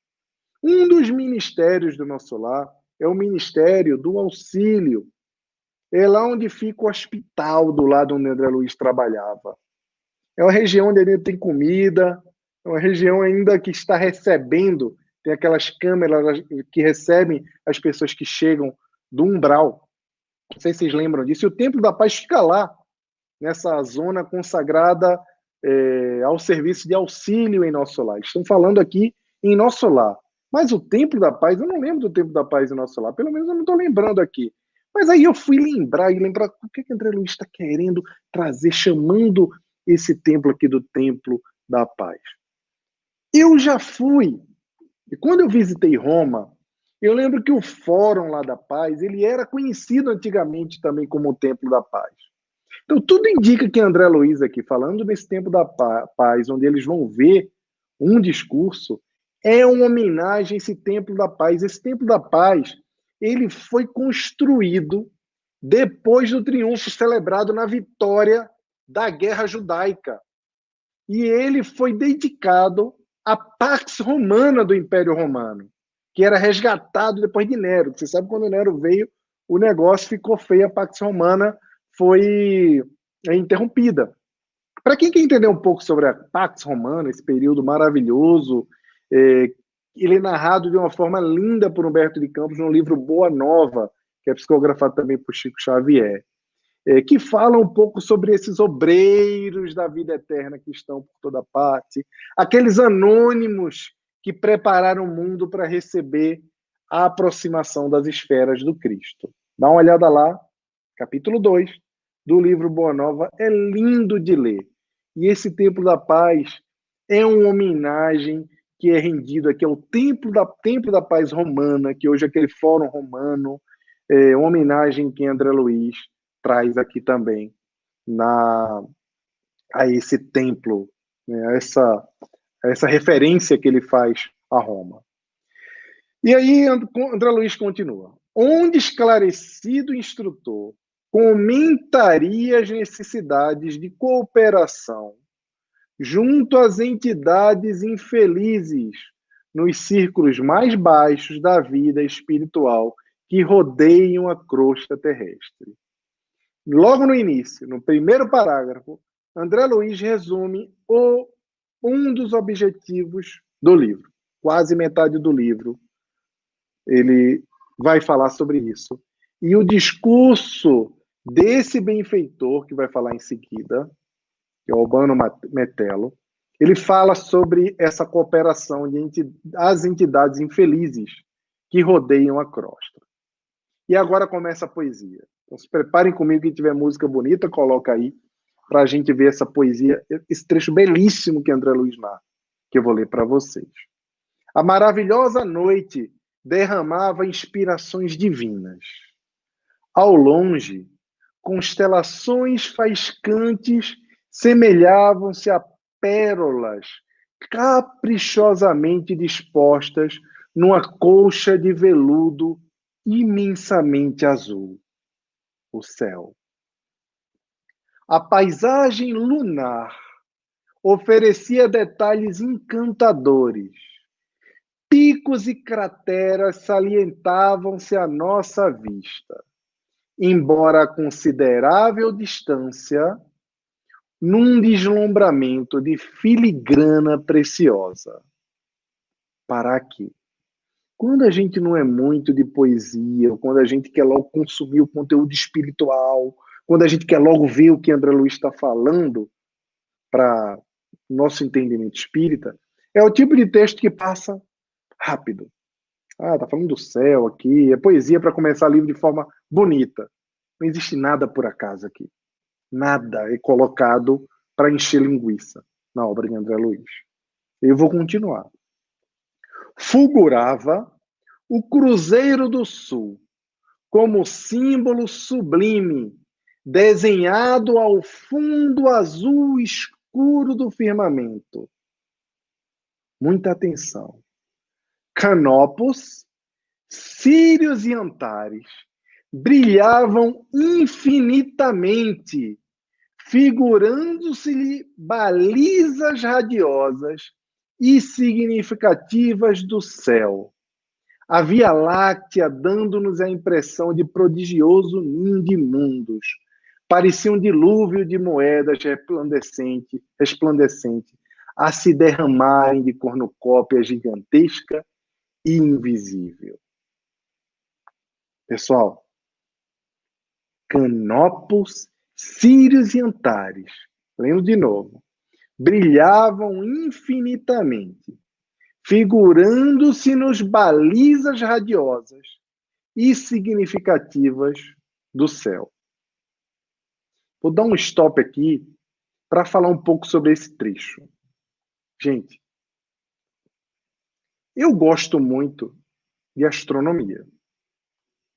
Speaker 1: Um dos ministérios do Nosso Lar é o Ministério do Auxílio. É lá onde fica o hospital, do lado onde André Luiz trabalhava. É uma região onde ainda tem comida, é uma região ainda que está recebendo, tem aquelas câmeras que recebem as pessoas que chegam do umbral. Não sei se vocês lembram disso. E o Templo da Paz fica lá, nessa zona consagrada ao serviço de auxílio em Nosso Lar. Estão falando aqui em Nosso Lar. Mas o Templo da Paz, eu não lembro do Templo da Paz em Nosso Lar, pelo menos eu não estou lembrando aqui. Mas aí eu fui lembrar o que André Luiz está querendo trazer, chamando esse templo aqui do Templo da Paz. Eu já fui, e quando eu visitei Roma, eu lembro que o Fórum lá da Paz, ele era conhecido antigamente também como o Templo da Paz. Então, tudo indica que André Luiz aqui, falando desse Templo da Paz, onde eles vão ver um discurso, é uma homenagem a esse Templo da Paz. Esse Templo da Paz, ele foi construído depois do triunfo celebrado na vitória da Guerra Judaica. E ele foi dedicado à Pax Romana do Império Romano, que era resgatado depois de Nero. Você sabe, quando Nero veio, o negócio ficou feio, a Pax Romana foi interrompida. Para quem quer entender um pouco sobre a Pax Romana, esse período maravilhoso, ele é narrado de uma forma linda por Humberto de Campos no livro Boa Nova, que é psicografado também por Chico Xavier, que fala um pouco sobre esses obreiros da vida eterna que estão por toda parte, aqueles anônimos que prepararam o mundo para receber a aproximação das esferas do Cristo. Dá uma olhada lá, capítulo 2 do livro Boa Nova, é lindo de ler. E esse Templo da Paz é uma homenagem que é rendido aqui ao Templo da Paz Romana, que hoje é aquele Fórum Romano, uma homenagem que André Luiz traz aqui também a esse templo, né, essa referência que ele faz a Roma. E aí André Luiz continua. Onde esclarecido instrutor comentaria as necessidades de cooperação junto às entidades infelizes nos círculos mais baixos da vida espiritual que rodeiam a crosta terrestre. Logo no início, no primeiro parágrafo, André Luiz resume um dos objetivos do livro. Quase metade do livro ele vai falar sobre isso. E o discurso desse benfeitor, que vai falar em seguida, que é o Albano Metello, ele fala sobre essa cooperação as entidades infelizes que rodeiam a crosta. E agora começa a poesia. Então se preparem comigo, quem tiver música bonita, coloca aí, para a gente ver essa poesia, esse trecho belíssimo que André Luiz narra, que eu vou ler para vocês. A maravilhosa noite derramava inspirações divinas. Ao longe, constelações faiscantes semelhavam-se a pérolas caprichosamente dispostas numa colcha de veludo imensamente azul. O céu. A paisagem lunar oferecia detalhes encantadores. Picos e crateras salientavam-se à nossa vista, embora a considerável distância, num deslumbramento de filigrana preciosa. Para quê? Quando a gente não é muito de poesia, quando a gente quer logo consumir o conteúdo espiritual, quando a gente quer logo ver o que André Luiz está falando para nosso entendimento espírita, é o tipo de texto que passa rápido. Tá falando do céu aqui, é poesia para começar livro de forma bonita. Não existe nada por acaso aqui. Nada é colocado para encher linguiça na obra de André Luiz. Eu vou continuar. Fulgurava o Cruzeiro do Sul como símbolo sublime, desenhado ao fundo azul escuro do firmamento. Muita atenção. Canopus, Sírios e Antares brilhavam infinitamente, figurando-se-lhe balizas radiosas e significativas do céu. A Via Láctea dando-nos a impressão de prodigioso ninho de mundos. Parecia um dilúvio de moedas resplandecente, a se derramarem de cornucópia gigantesca e invisível. Pessoal, Canopus, Sírios e Antares, lendo de novo, brilhavam infinitamente, figurando-se nos balizas radiosas e significativas do céu. Vou dar um stop aqui para falar um pouco sobre esse trecho. Gente, eu gosto muito de astronomia.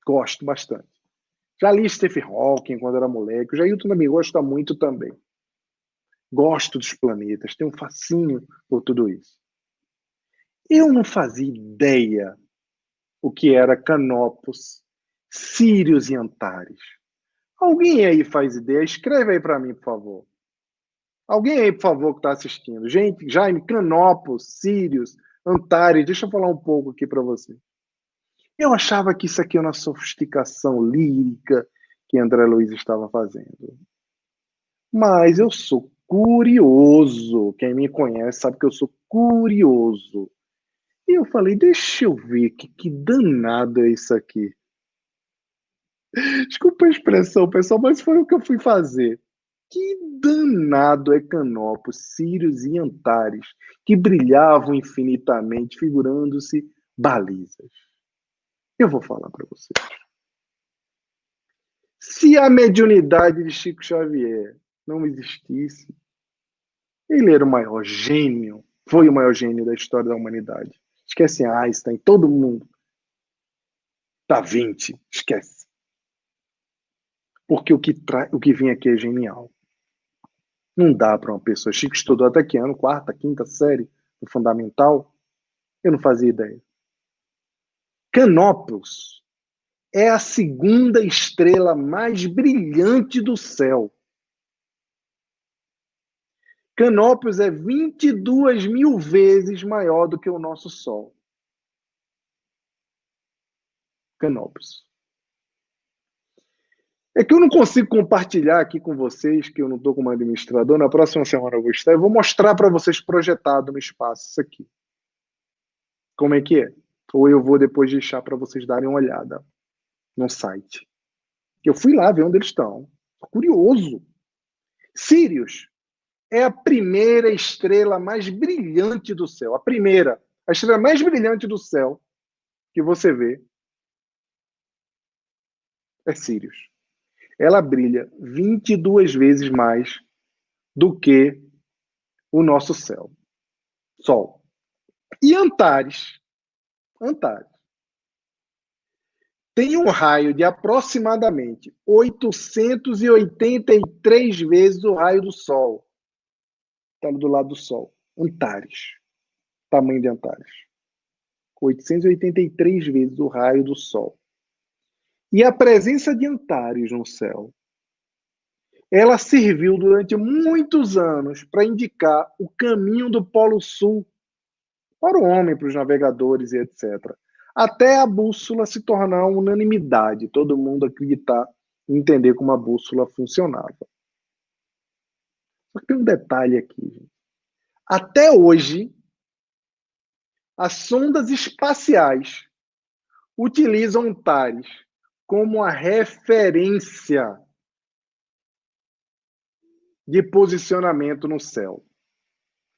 Speaker 1: Gosto bastante. Já li Stephen Hawking quando era moleque. O Jailton também gosta muito também. Gosto dos planetas, tenho um fascínio por tudo isso. Eu não fazia ideia o que era Canopus, Sírios e Antares. Alguém aí faz ideia? Escreve aí para mim, por favor. Alguém aí, por favor, que está assistindo. Gente, Jaime, Canopus, Sírios, Antares, deixa eu falar um pouco aqui para você. Eu achava que isso aqui era uma sofisticação lírica que André Luiz estava fazendo. Mas eu sou curioso. Quem me conhece sabe que eu sou curioso. E eu falei, deixa eu ver que danado é isso aqui. Desculpa a expressão, pessoal, mas foi o que eu fui fazer. Que danado é Canopus, Sírios e Antares, que brilhavam infinitamente, figurando-se balizas. Eu vou falar para vocês. Se a mediunidade de Chico Xavier não existisse, ele era o maior gênio, foi o maior gênio da história da humanidade. Esquece Einstein, todo mundo. Da Vinci, esquece. Porque o que vem aqui é genial. Não dá para uma pessoa. Chico estudou até que ano? Quarta, quinta série do fundamental? Eu não fazia ideia. Canopus é a segunda estrela mais brilhante do céu. Canopus é 22.000 vezes maior do que o nosso Sol. Canopus. É que eu não consigo compartilhar aqui com vocês, que eu não estou como administrador. Na próxima semana eu vou estar. Eu vou mostrar para vocês projetado no espaço isso aqui. Como é que é? Ou eu vou depois deixar para vocês darem uma olhada no site. Eu fui lá ver onde eles estão. Tô curioso. Sírios é a primeira estrela mais brilhante do céu. A estrela mais brilhante do céu que você vê é Sírios. Ela brilha 22 vezes mais do que o nosso céu. Sol. E Antares tem um raio de aproximadamente 883 vezes o raio do Sol. Está do lado do Sol. Antares. Tamanho de Antares. 883 vezes o raio do Sol. E a presença de Antares no céu, ela serviu durante muitos anos para indicar o caminho do Polo Sul para o homem, para os navegadores e etc. Até a bússola se tornar uma unanimidade, todo mundo acreditar e entender como a bússola funcionava. Só que tem um detalhe aqui, gente. Até hoje, as sondas espaciais utilizam Antares como a referência de posicionamento no céu.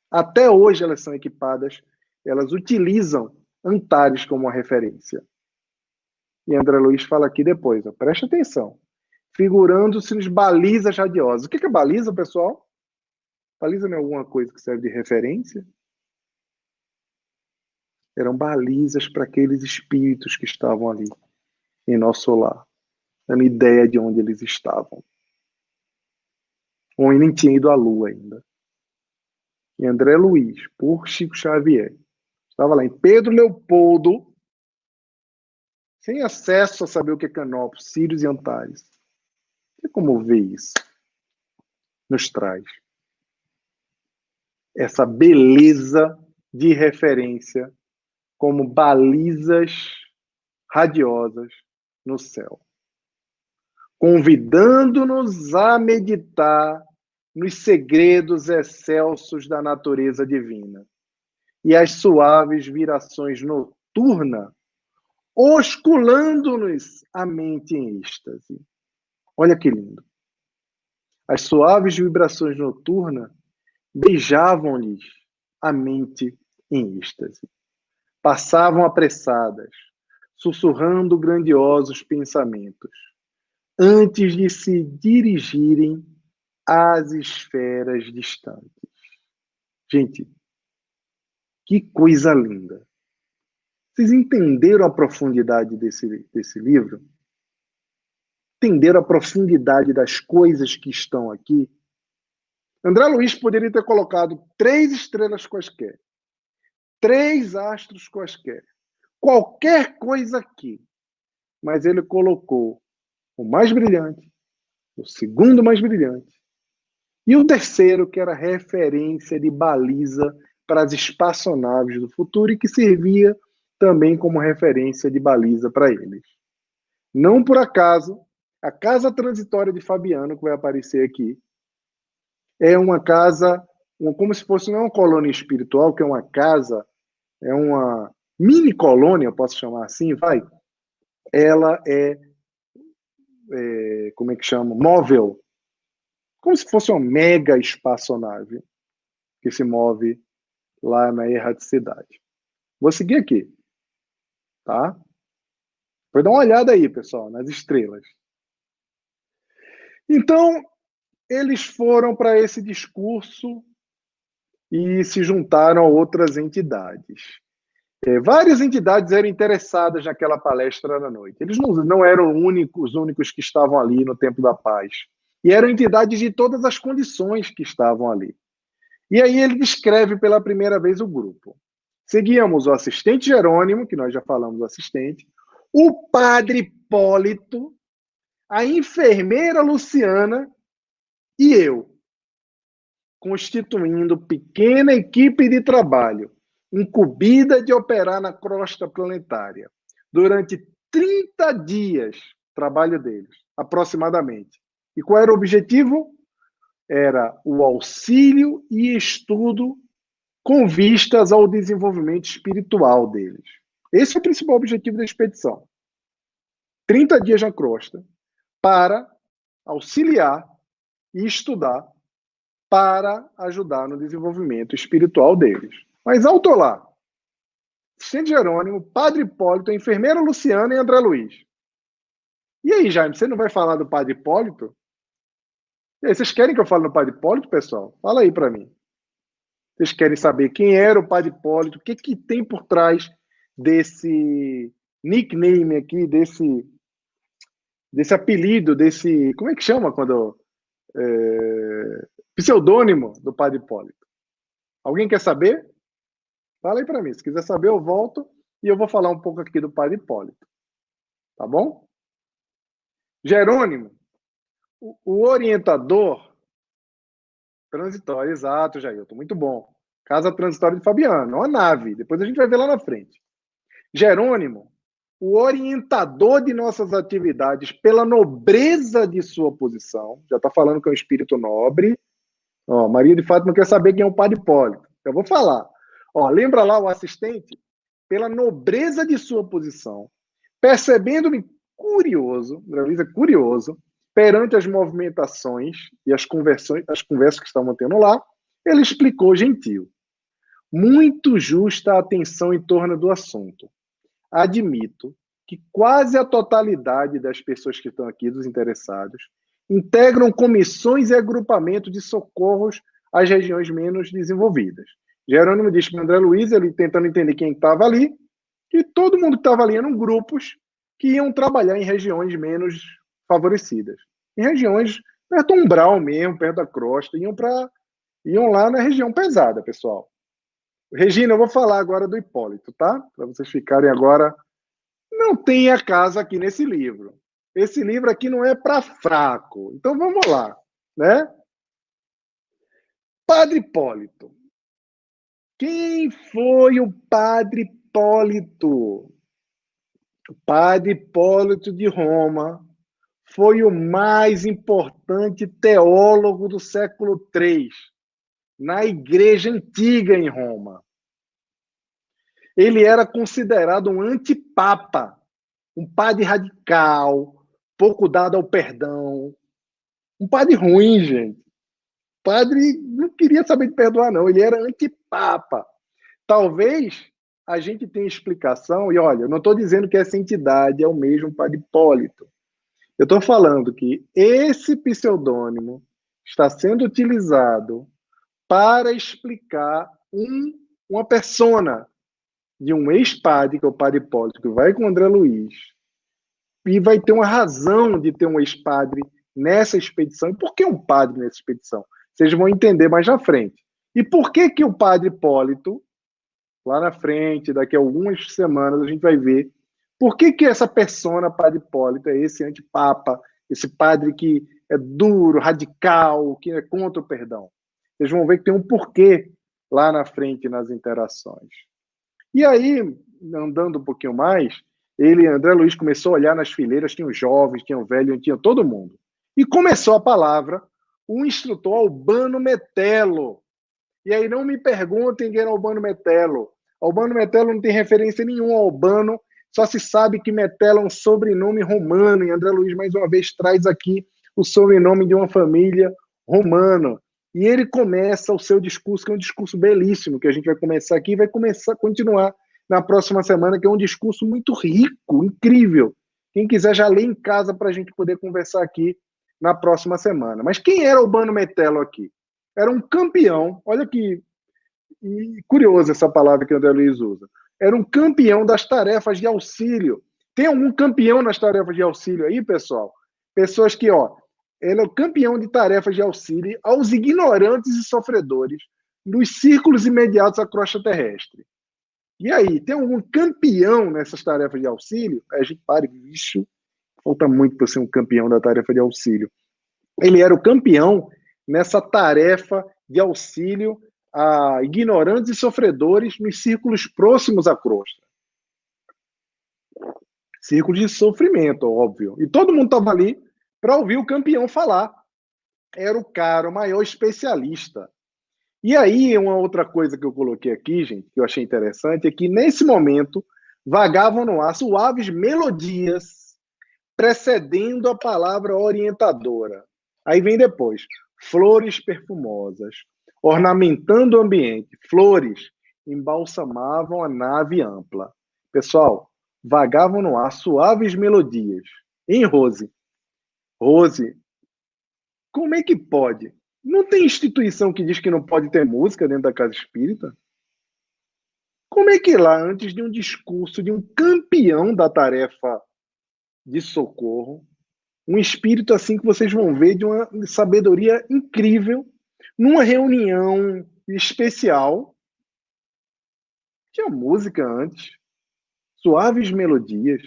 Speaker 1: Até hoje elas são equipadas, elas utilizam Antares como a referência. E André Luiz fala aqui depois, ó, preste atenção. Figurando-se nos balizas radiosas. O que é baliza, pessoal? Baliza não é alguma coisa que serve de referência? Eram balizas para aqueles espíritos que estavam ali em nosso lar, dando ideia de onde eles estavam. O homem nem tinha ido à Lua ainda. E André Luiz, por Chico Xavier, estava lá em Pedro Leopoldo, sem acesso a saber o que é Canopus, Sírios e Antares. Tem como ver isso? Nos traz essa beleza de referência como balizas radiosas no céu, convidando-nos a meditar nos segredos excelsos da natureza divina e as suaves virações noturnas, osculando-nos a mente em êxtase. Olha que lindo. As suaves vibrações noturnas beijavam-lhes a mente em êxtase. Passavam apressadas, sussurrando grandiosos pensamentos, antes de se dirigirem às esferas distantes. Gente, que coisa linda. Vocês entenderam a profundidade desse livro? Entenderam a profundidade das coisas que estão aqui? André Luiz poderia ter colocado 3 estrelas quaisquer, 3 astros quaisquer, qualquer coisa aqui, mas ele colocou o mais brilhante, o segundo mais brilhante, e o terceiro, que era referência de baliza para as espaçonaves do futuro e que servia também como referência de baliza para eles. Não por acaso, a casa transitória de Fabiano, que vai aparecer aqui, é uma casa, como se fosse não uma colônia espiritual, que é uma casa, é uma mini colônia, posso chamar assim, vai. Ela como é que chama? Móvel. Como se fosse uma mega espaçonave que se move lá na erraticidade. Vou seguir aqui, tá? Vou dar uma olhada aí, pessoal, nas estrelas. Então, eles foram para esse discurso e se juntaram a outras entidades. Várias entidades eram interessadas naquela palestra da noite. Eles não eram os únicos que estavam ali no Templo da Paz. E eram entidades de todas as condições que estavam ali. E aí ele descreve pela primeira vez o grupo. Seguíamos o assistente Jerônimo, que nós já falamos do assistente, o padre Hipólito, a enfermeira Luciana e eu, constituindo pequena equipe de trabalho, incumbida de operar na crosta planetária. Durante 30 dias, trabalho deles, aproximadamente. E qual era o objetivo? Era o auxílio e estudo com vistas ao desenvolvimento espiritual deles. Esse é o principal objetivo da expedição. 30 dias na crosta para auxiliar e estudar para ajudar no desenvolvimento espiritual deles. Mas ao tô lá, São Jerônimo, Padre Hipólito, a enfermeira Luciana e André Luiz. E aí, Jaime, você não vai falar do Padre Hipólito? E aí, vocês querem que eu fale no Padre Hipólito, pessoal? Fala aí para mim. Vocês querem saber quem era o Padre Hipólito? O que tem por trás desse nickname aqui, desse apelido, desse... Como é que chama quando... pseudônimo do Padre Hipólito. Alguém quer saber? Fala aí para mim. Se quiser saber, eu volto e eu vou falar um pouco aqui do Padre Hipólito. Tá bom? Jerônimo, o orientador transitório, exato, Jailton, muito bom. Casa transitória de Fabiano, uma nave. Depois a gente vai ver lá na frente. Jerônimo, o orientador de nossas atividades pela nobreza de sua posição, já está falando que é um espírito nobre. Maria de Fátima quer saber quem é o Padre Hipólito. Eu vou falar. Lembra lá o assistente? Pela nobreza de sua posição, percebendo-me curioso, perante as movimentações e as conversas que estavam tendo lá, ele explicou gentil. Muito justa a atenção em torno do assunto. Admito que quase a totalidade das pessoas que estão aqui, dos interessados, integram comissões e agrupamentos de socorros as regiões menos desenvolvidas. Jerônimo diz para André Luiz, ele tentando entender quem estava ali, que todo mundo que estava ali eram grupos que iam trabalhar em regiões menos favorecidas. Em regiões perto do umbral mesmo, perto da crosta, iam lá na região pesada, pessoal. Regina, eu vou falar agora do Hipólito, tá? Para vocês ficarem agora... Não tem a casa aqui nesse livro. Esse livro aqui não é para fraco. Então vamos lá, né? Padre Hipólito. Quem foi o Padre Hipólito? O Padre Hipólito de Roma foi o mais importante teólogo do século III, na Igreja Antiga em Roma. Ele era considerado um antipapa, um padre radical, pouco dado ao perdão. Um padre ruim, gente. O padre não queria saber de perdoar, não. Ele era antipapa. Talvez a gente tenha explicação, e olha, eu não estou dizendo que essa entidade é o mesmo Padre Hipólito. Eu estou falando que esse pseudônimo está sendo utilizado para explicar uma persona de um ex-padre, que é o Padre Hipólito, que vai com o André Luiz, e vai ter uma razão de ter um ex-padre nessa expedição. E por que um padre nessa expedição? Vocês vão entender mais na frente. E por que o Padre Hipólito, lá na frente, daqui a algumas semanas, a gente vai ver por que essa persona, Padre Hipólito, é esse antipapa, esse padre que é duro, radical, que é contra o perdão. Vocês vão ver que tem um porquê lá na frente nas interações. E aí, andando um pouquinho mais, André Luiz começou a olhar nas fileiras, tinha os jovens, tinha o velho, tinha todo mundo. E começou a palavra o instrutor Albano Metello. E aí não me perguntem quem era Albano Metello. Albano Metello não tem referência nenhuma ao Albano, só se sabe que Metello é um sobrenome romano, e André Luiz, mais uma vez, traz aqui o sobrenome de uma família romana. E ele começa o seu discurso, que é um discurso belíssimo, que a gente vai começar aqui e vai continuar na próxima semana, que é um discurso muito rico, incrível. Quem quiser já lê em casa para a gente poder conversar aqui na próxima semana. Mas quem era Albano Metello aqui? Era um campeão, olha que curioso essa palavra que o André Luiz usa. Era um campeão das tarefas de auxílio. Tem algum campeão nas tarefas de auxílio aí, pessoal? Pessoas que, ele é o campeão de tarefas de auxílio aos ignorantes e sofredores nos círculos imediatos à crosta terrestre. E aí, tem algum campeão nessas tarefas de auxílio? Aí a gente para, bicho, falta muito para ser um campeão da tarefa de auxílio. Ele era o campeão nessa tarefa de auxílio a ignorantes e sofredores nos círculos próximos à crosta. Círculos de sofrimento, óbvio. E todo mundo estava ali para ouvir o campeão falar. Era o cara, o maior especialista. E aí, uma outra coisa que eu coloquei aqui, gente, que eu achei interessante, é que nesse momento vagavam no ar suaves melodias precedendo a palavra orientadora. Aí vem depois, flores perfumosas, ornamentando o ambiente, flores embalsamavam a nave ampla. Pessoal, vagavam no ar suaves melodias. Hein, Rose? Rose, como é que pode? Não tem instituição que diz que não pode ter música dentro da casa espírita? Como é que lá, antes de um discurso de um campeão da tarefa de socorro, um espírito assim que vocês vão ver de uma sabedoria incrível, numa reunião especial, tinha música antes, suaves melodias,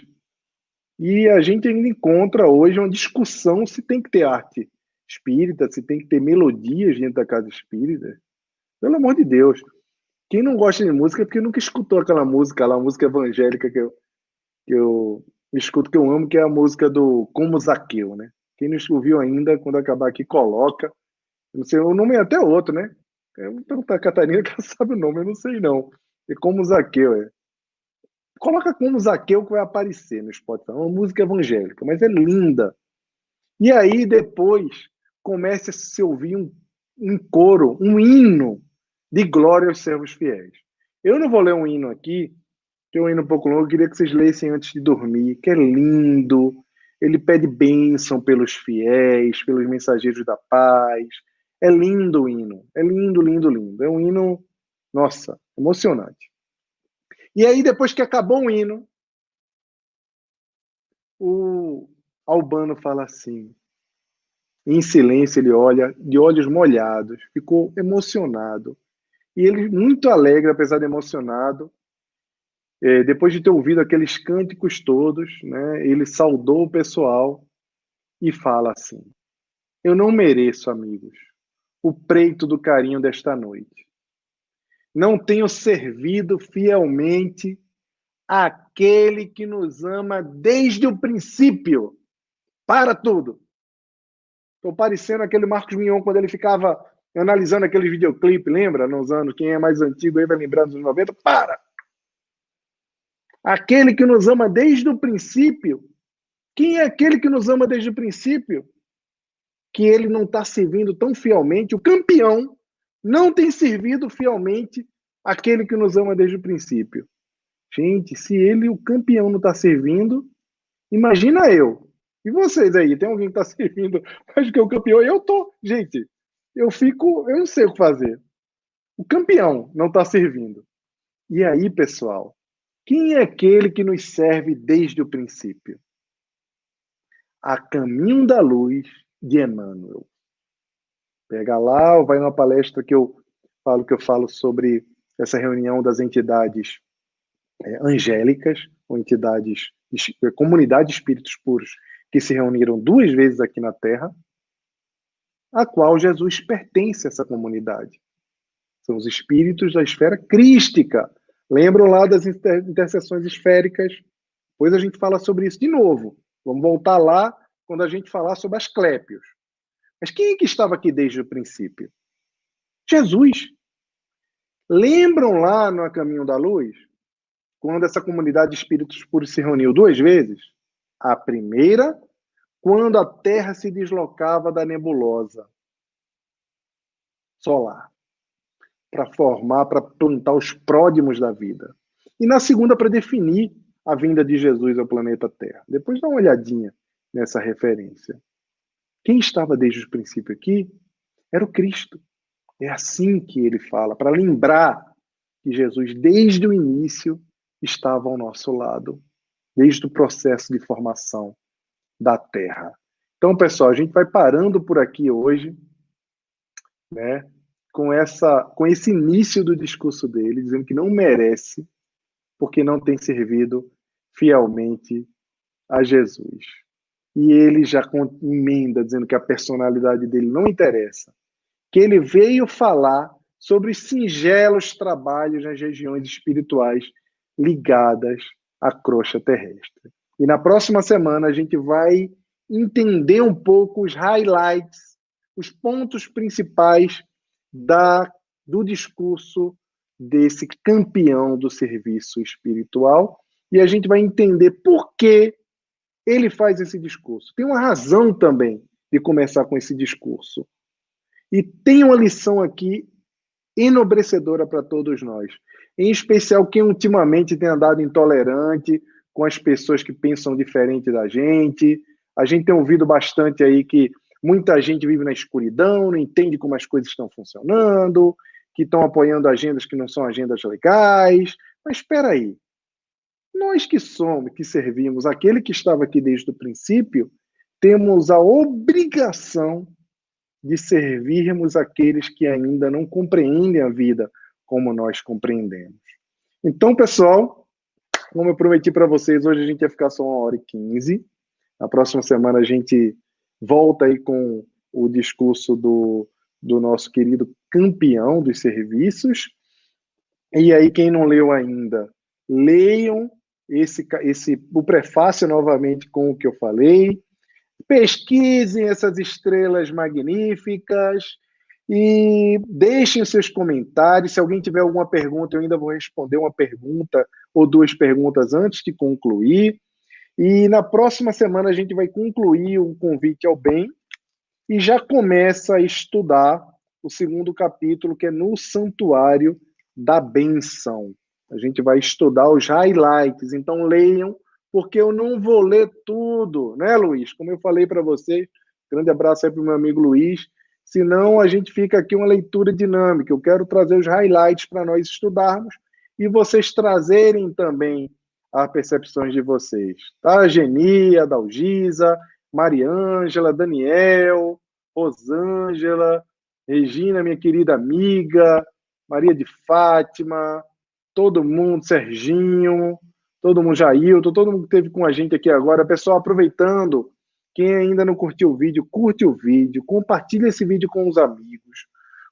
Speaker 1: e a gente ainda encontra hoje uma discussão se tem que ter arte espírita, se tem que ter melodias dentro da casa espírita. Pelo amor de Deus. Quem não gosta de música é porque nunca escutou aquela música lá, a música evangélica que eu escuto, que eu amo, que é a música do Como Zaqueu, né? Quem não ouviu ainda, quando acabar aqui, coloca. Eu não sei, o nome é até outro, né? Eu vou perguntar a Catarina que ela sabe o nome, eu não sei não. É Como Zaqueu, é. Coloca Como Zaqueu que vai aparecer no Spotify. É uma música evangélica, mas é linda. E aí, depois, começa a se ouvir um coro, um hino de glória aos servos fiéis. Eu não vou ler um hino aqui, que é um hino um pouco longo, eu queria que vocês lessem antes de dormir, que é lindo. Ele pede bênção pelos fiéis, pelos mensageiros da paz. É lindo o hino. É lindo, lindo, lindo. É um hino, nossa, emocionante. E aí, depois que acabou o hino, o Albano fala assim, em silêncio ele olha, de olhos molhados, ficou emocionado. E ele, muito alegre, apesar de emocionado, depois de ter ouvido aqueles cânticos todos, né, ele saudou o pessoal e fala assim, eu não mereço, amigos, o preito do carinho desta noite. Não tenho servido fielmente aquele que nos ama desde o princípio. Para tudo. Estou parecendo aquele Marcos Mion quando ele ficava analisando aquele videoclipe, lembra? Nos anos, quem é mais antigo aí vai lembrar dos anos 90. Para! Aquele que nos ama desde o princípio. Quem é aquele que nos ama desde o princípio? Que ele não está servindo tão fielmente. O campeão não tem servido fielmente aquele que nos ama desde o princípio. Gente, se ele, o campeão, não está servindo, imagina eu. E vocês aí? Tem alguém que está servindo mais do que o campeão? Eu tô. Gente, eu não sei o que fazer. O campeão não está servindo. E aí, pessoal, quem é aquele que nos serve desde o princípio? A caminho da luz de Emmanuel. Pega lá, ou vai numa palestra que eu falo sobre essa reunião das entidades angélicas, ou entidades, comunidade de espíritos puros, que se reuniram 2 vezes aqui na Terra, a qual Jesus pertence a essa comunidade. São os espíritos da esfera crística. Lembram lá das interseções esféricas? Depois a gente fala sobre isso de novo. Vamos voltar lá quando a gente falar sobre as Clépios. Mas quem é que estava aqui desde o princípio? Jesus. Lembram lá no Caminho da Luz? Quando essa comunidade de espíritos puros se reuniu 2 vezes? A primeira, quando a Terra se deslocava da nebulosa solar, para plantar os pródimos da vida. E na segunda, para definir a vinda de Jesus ao planeta Terra. Depois dá uma olhadinha nessa referência. Quem estava desde o princípio aqui era o Cristo. É assim que ele fala, para lembrar que Jesus, desde o início, estava ao nosso lado, desde o processo de formação da Terra. Então, pessoal, a gente vai parando por aqui hoje, né, com esse início do discurso dele, dizendo que não merece, porque não tem servido fielmente a Jesus. E ele já emenda, dizendo que a personalidade dele não interessa, que ele veio falar sobre os singelos trabalhos nas regiões espirituais ligadas à crosta terrestre. E na próxima semana a gente vai entender um pouco os highlights, os pontos principais do discurso desse campeão do serviço espiritual, e a gente vai entender por que ele faz esse discurso. Tem uma razão também de começar com esse discurso. E tem uma lição aqui enobrecedora para todos nós. Em especial quem ultimamente tem andado intolerante com as pessoas que pensam diferente da gente. A gente tem ouvido bastante aí que muita gente vive na escuridão, não entende como as coisas estão funcionando, que estão apoiando agendas que não são agendas legais. Mas espera aí. Nós que somos, que servimos aquele que estava aqui desde o princípio, temos a obrigação de servirmos aqueles que ainda não compreendem a vida como nós compreendemos. Então, pessoal, como eu prometi para vocês, hoje a gente ia ficar só 1h15. Na próxima semana a gente volta aí com o discurso do nosso querido campeão dos serviços. E aí, quem não leu ainda, leiam o prefácio novamente com o que eu falei. Pesquisem essas estrelas magníficas e deixem os seus comentários. Se alguém tiver alguma pergunta, eu ainda vou responder uma pergunta ou 2 perguntas antes de concluir. E na próxima semana a gente vai concluir o convite ao bem e já começa a estudar o 2º capítulo, que é no Santuário da Benção. A gente vai estudar os highlights, então leiam, porque eu não vou ler tudo, né, Luiz? Como eu falei para vocês, grande abraço aí para o meu amigo Luiz. senão a gente fica aqui uma leitura dinâmica. Eu quero trazer os highlights para nós estudarmos e vocês trazerem também as percepções de vocês. Tá? A Geni, a Dalgisa, Mariângela, Daniel, Rosângela, Regina, minha querida amiga, Maria de Fátima, todo mundo, Serginho, todo mundo, Jailton, todo mundo que esteve com a gente aqui agora. Pessoal, aproveitando, quem ainda não curtiu o vídeo, curte o vídeo, compartilhe esse vídeo com os amigos,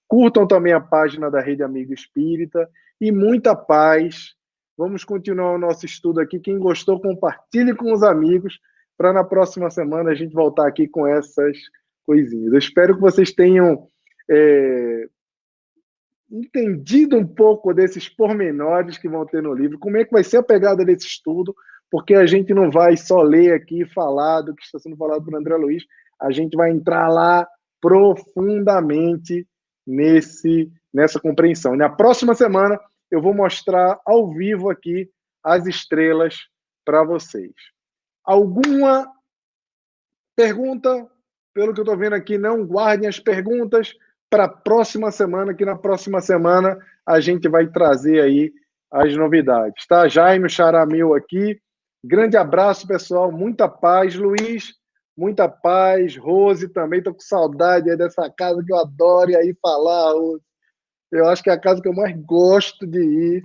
Speaker 1: curtam também a página da Rede Amigo Espírita e muita paz. Vamos continuar o nosso estudo aqui. Quem gostou, compartilhe com os amigos para na próxima semana a gente voltar aqui com essas coisinhas. Eu espero que vocês tenham entendido um pouco desses pormenores que vão ter no livro, como é que vai ser a pegada desse estudo, porque a gente não vai só ler aqui e falar do que está sendo falado por André Luiz, a gente vai entrar lá profundamente nessa compreensão. E na próxima semana eu vou mostrar ao vivo aqui as estrelas para vocês. Alguma pergunta? Pelo que eu estou vendo aqui, não guardem as perguntas para a próxima semana, que na próxima semana a gente vai trazer aí as novidades. Tá? Jaime, xará meu aqui. Grande abraço, pessoal. Muita paz. Luiz, muita paz. Rose também, estou com saudade aí dessa casa que eu adoro ir aí falar. Eu acho que é a casa que eu mais gosto de ir.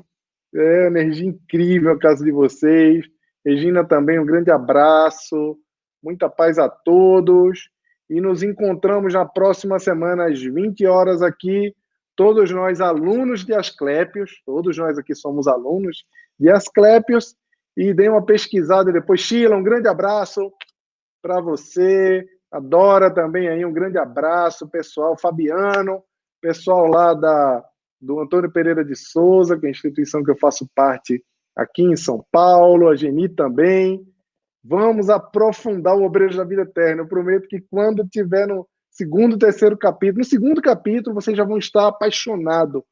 Speaker 1: É energia incrível a casa de vocês. Regina também, um grande abraço. Muita paz a todos. E nos encontramos na próxima semana, às 20 horas aqui, todos nós alunos de Asclépios, todos nós aqui somos alunos de Asclépios, e dê uma pesquisada depois. Sheila, um grande abraço para você, a Dora também aí, um grande abraço, pessoal, Fabiano, pessoal lá do Antônio Pereira de Souza, que é a instituição que eu faço parte aqui em São Paulo, a Geni também. Vamos aprofundar o Obreiros da Vida Eterna. Eu prometo que quando tiver no segundo, terceiro capítulo, no segundo capítulo, vocês já vão estar apaixonados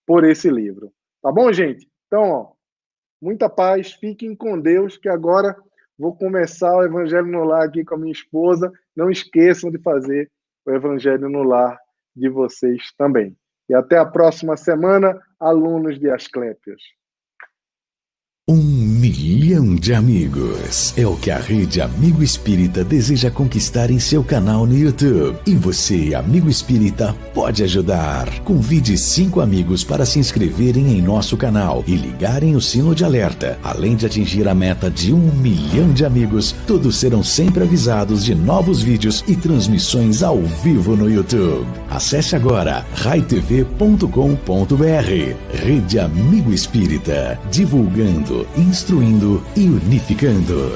Speaker 1: por esse livro. Tá bom, gente? Então, ó, muita paz, fiquem com Deus, que agora vou começar o Evangelho no Lar aqui com a minha esposa. Não esqueçam de fazer o Evangelho no Lar de vocês também. E até a próxima semana, alunos de Asclépios.
Speaker 2: 1 milhão de amigos. É o que a Rede Amigo Espírita deseja conquistar em seu canal no YouTube. E você, amigo espírita, pode ajudar. Convide 5 amigos para se inscreverem em nosso canal e ligarem o sino de alerta. Além de atingir a meta de 1 milhão de amigos, todos serão sempre avisados de novos vídeos e transmissões ao vivo no YouTube. Acesse agora raitv.com.br. Rede Amigo Espírita, divulgando, instruindo e unificando.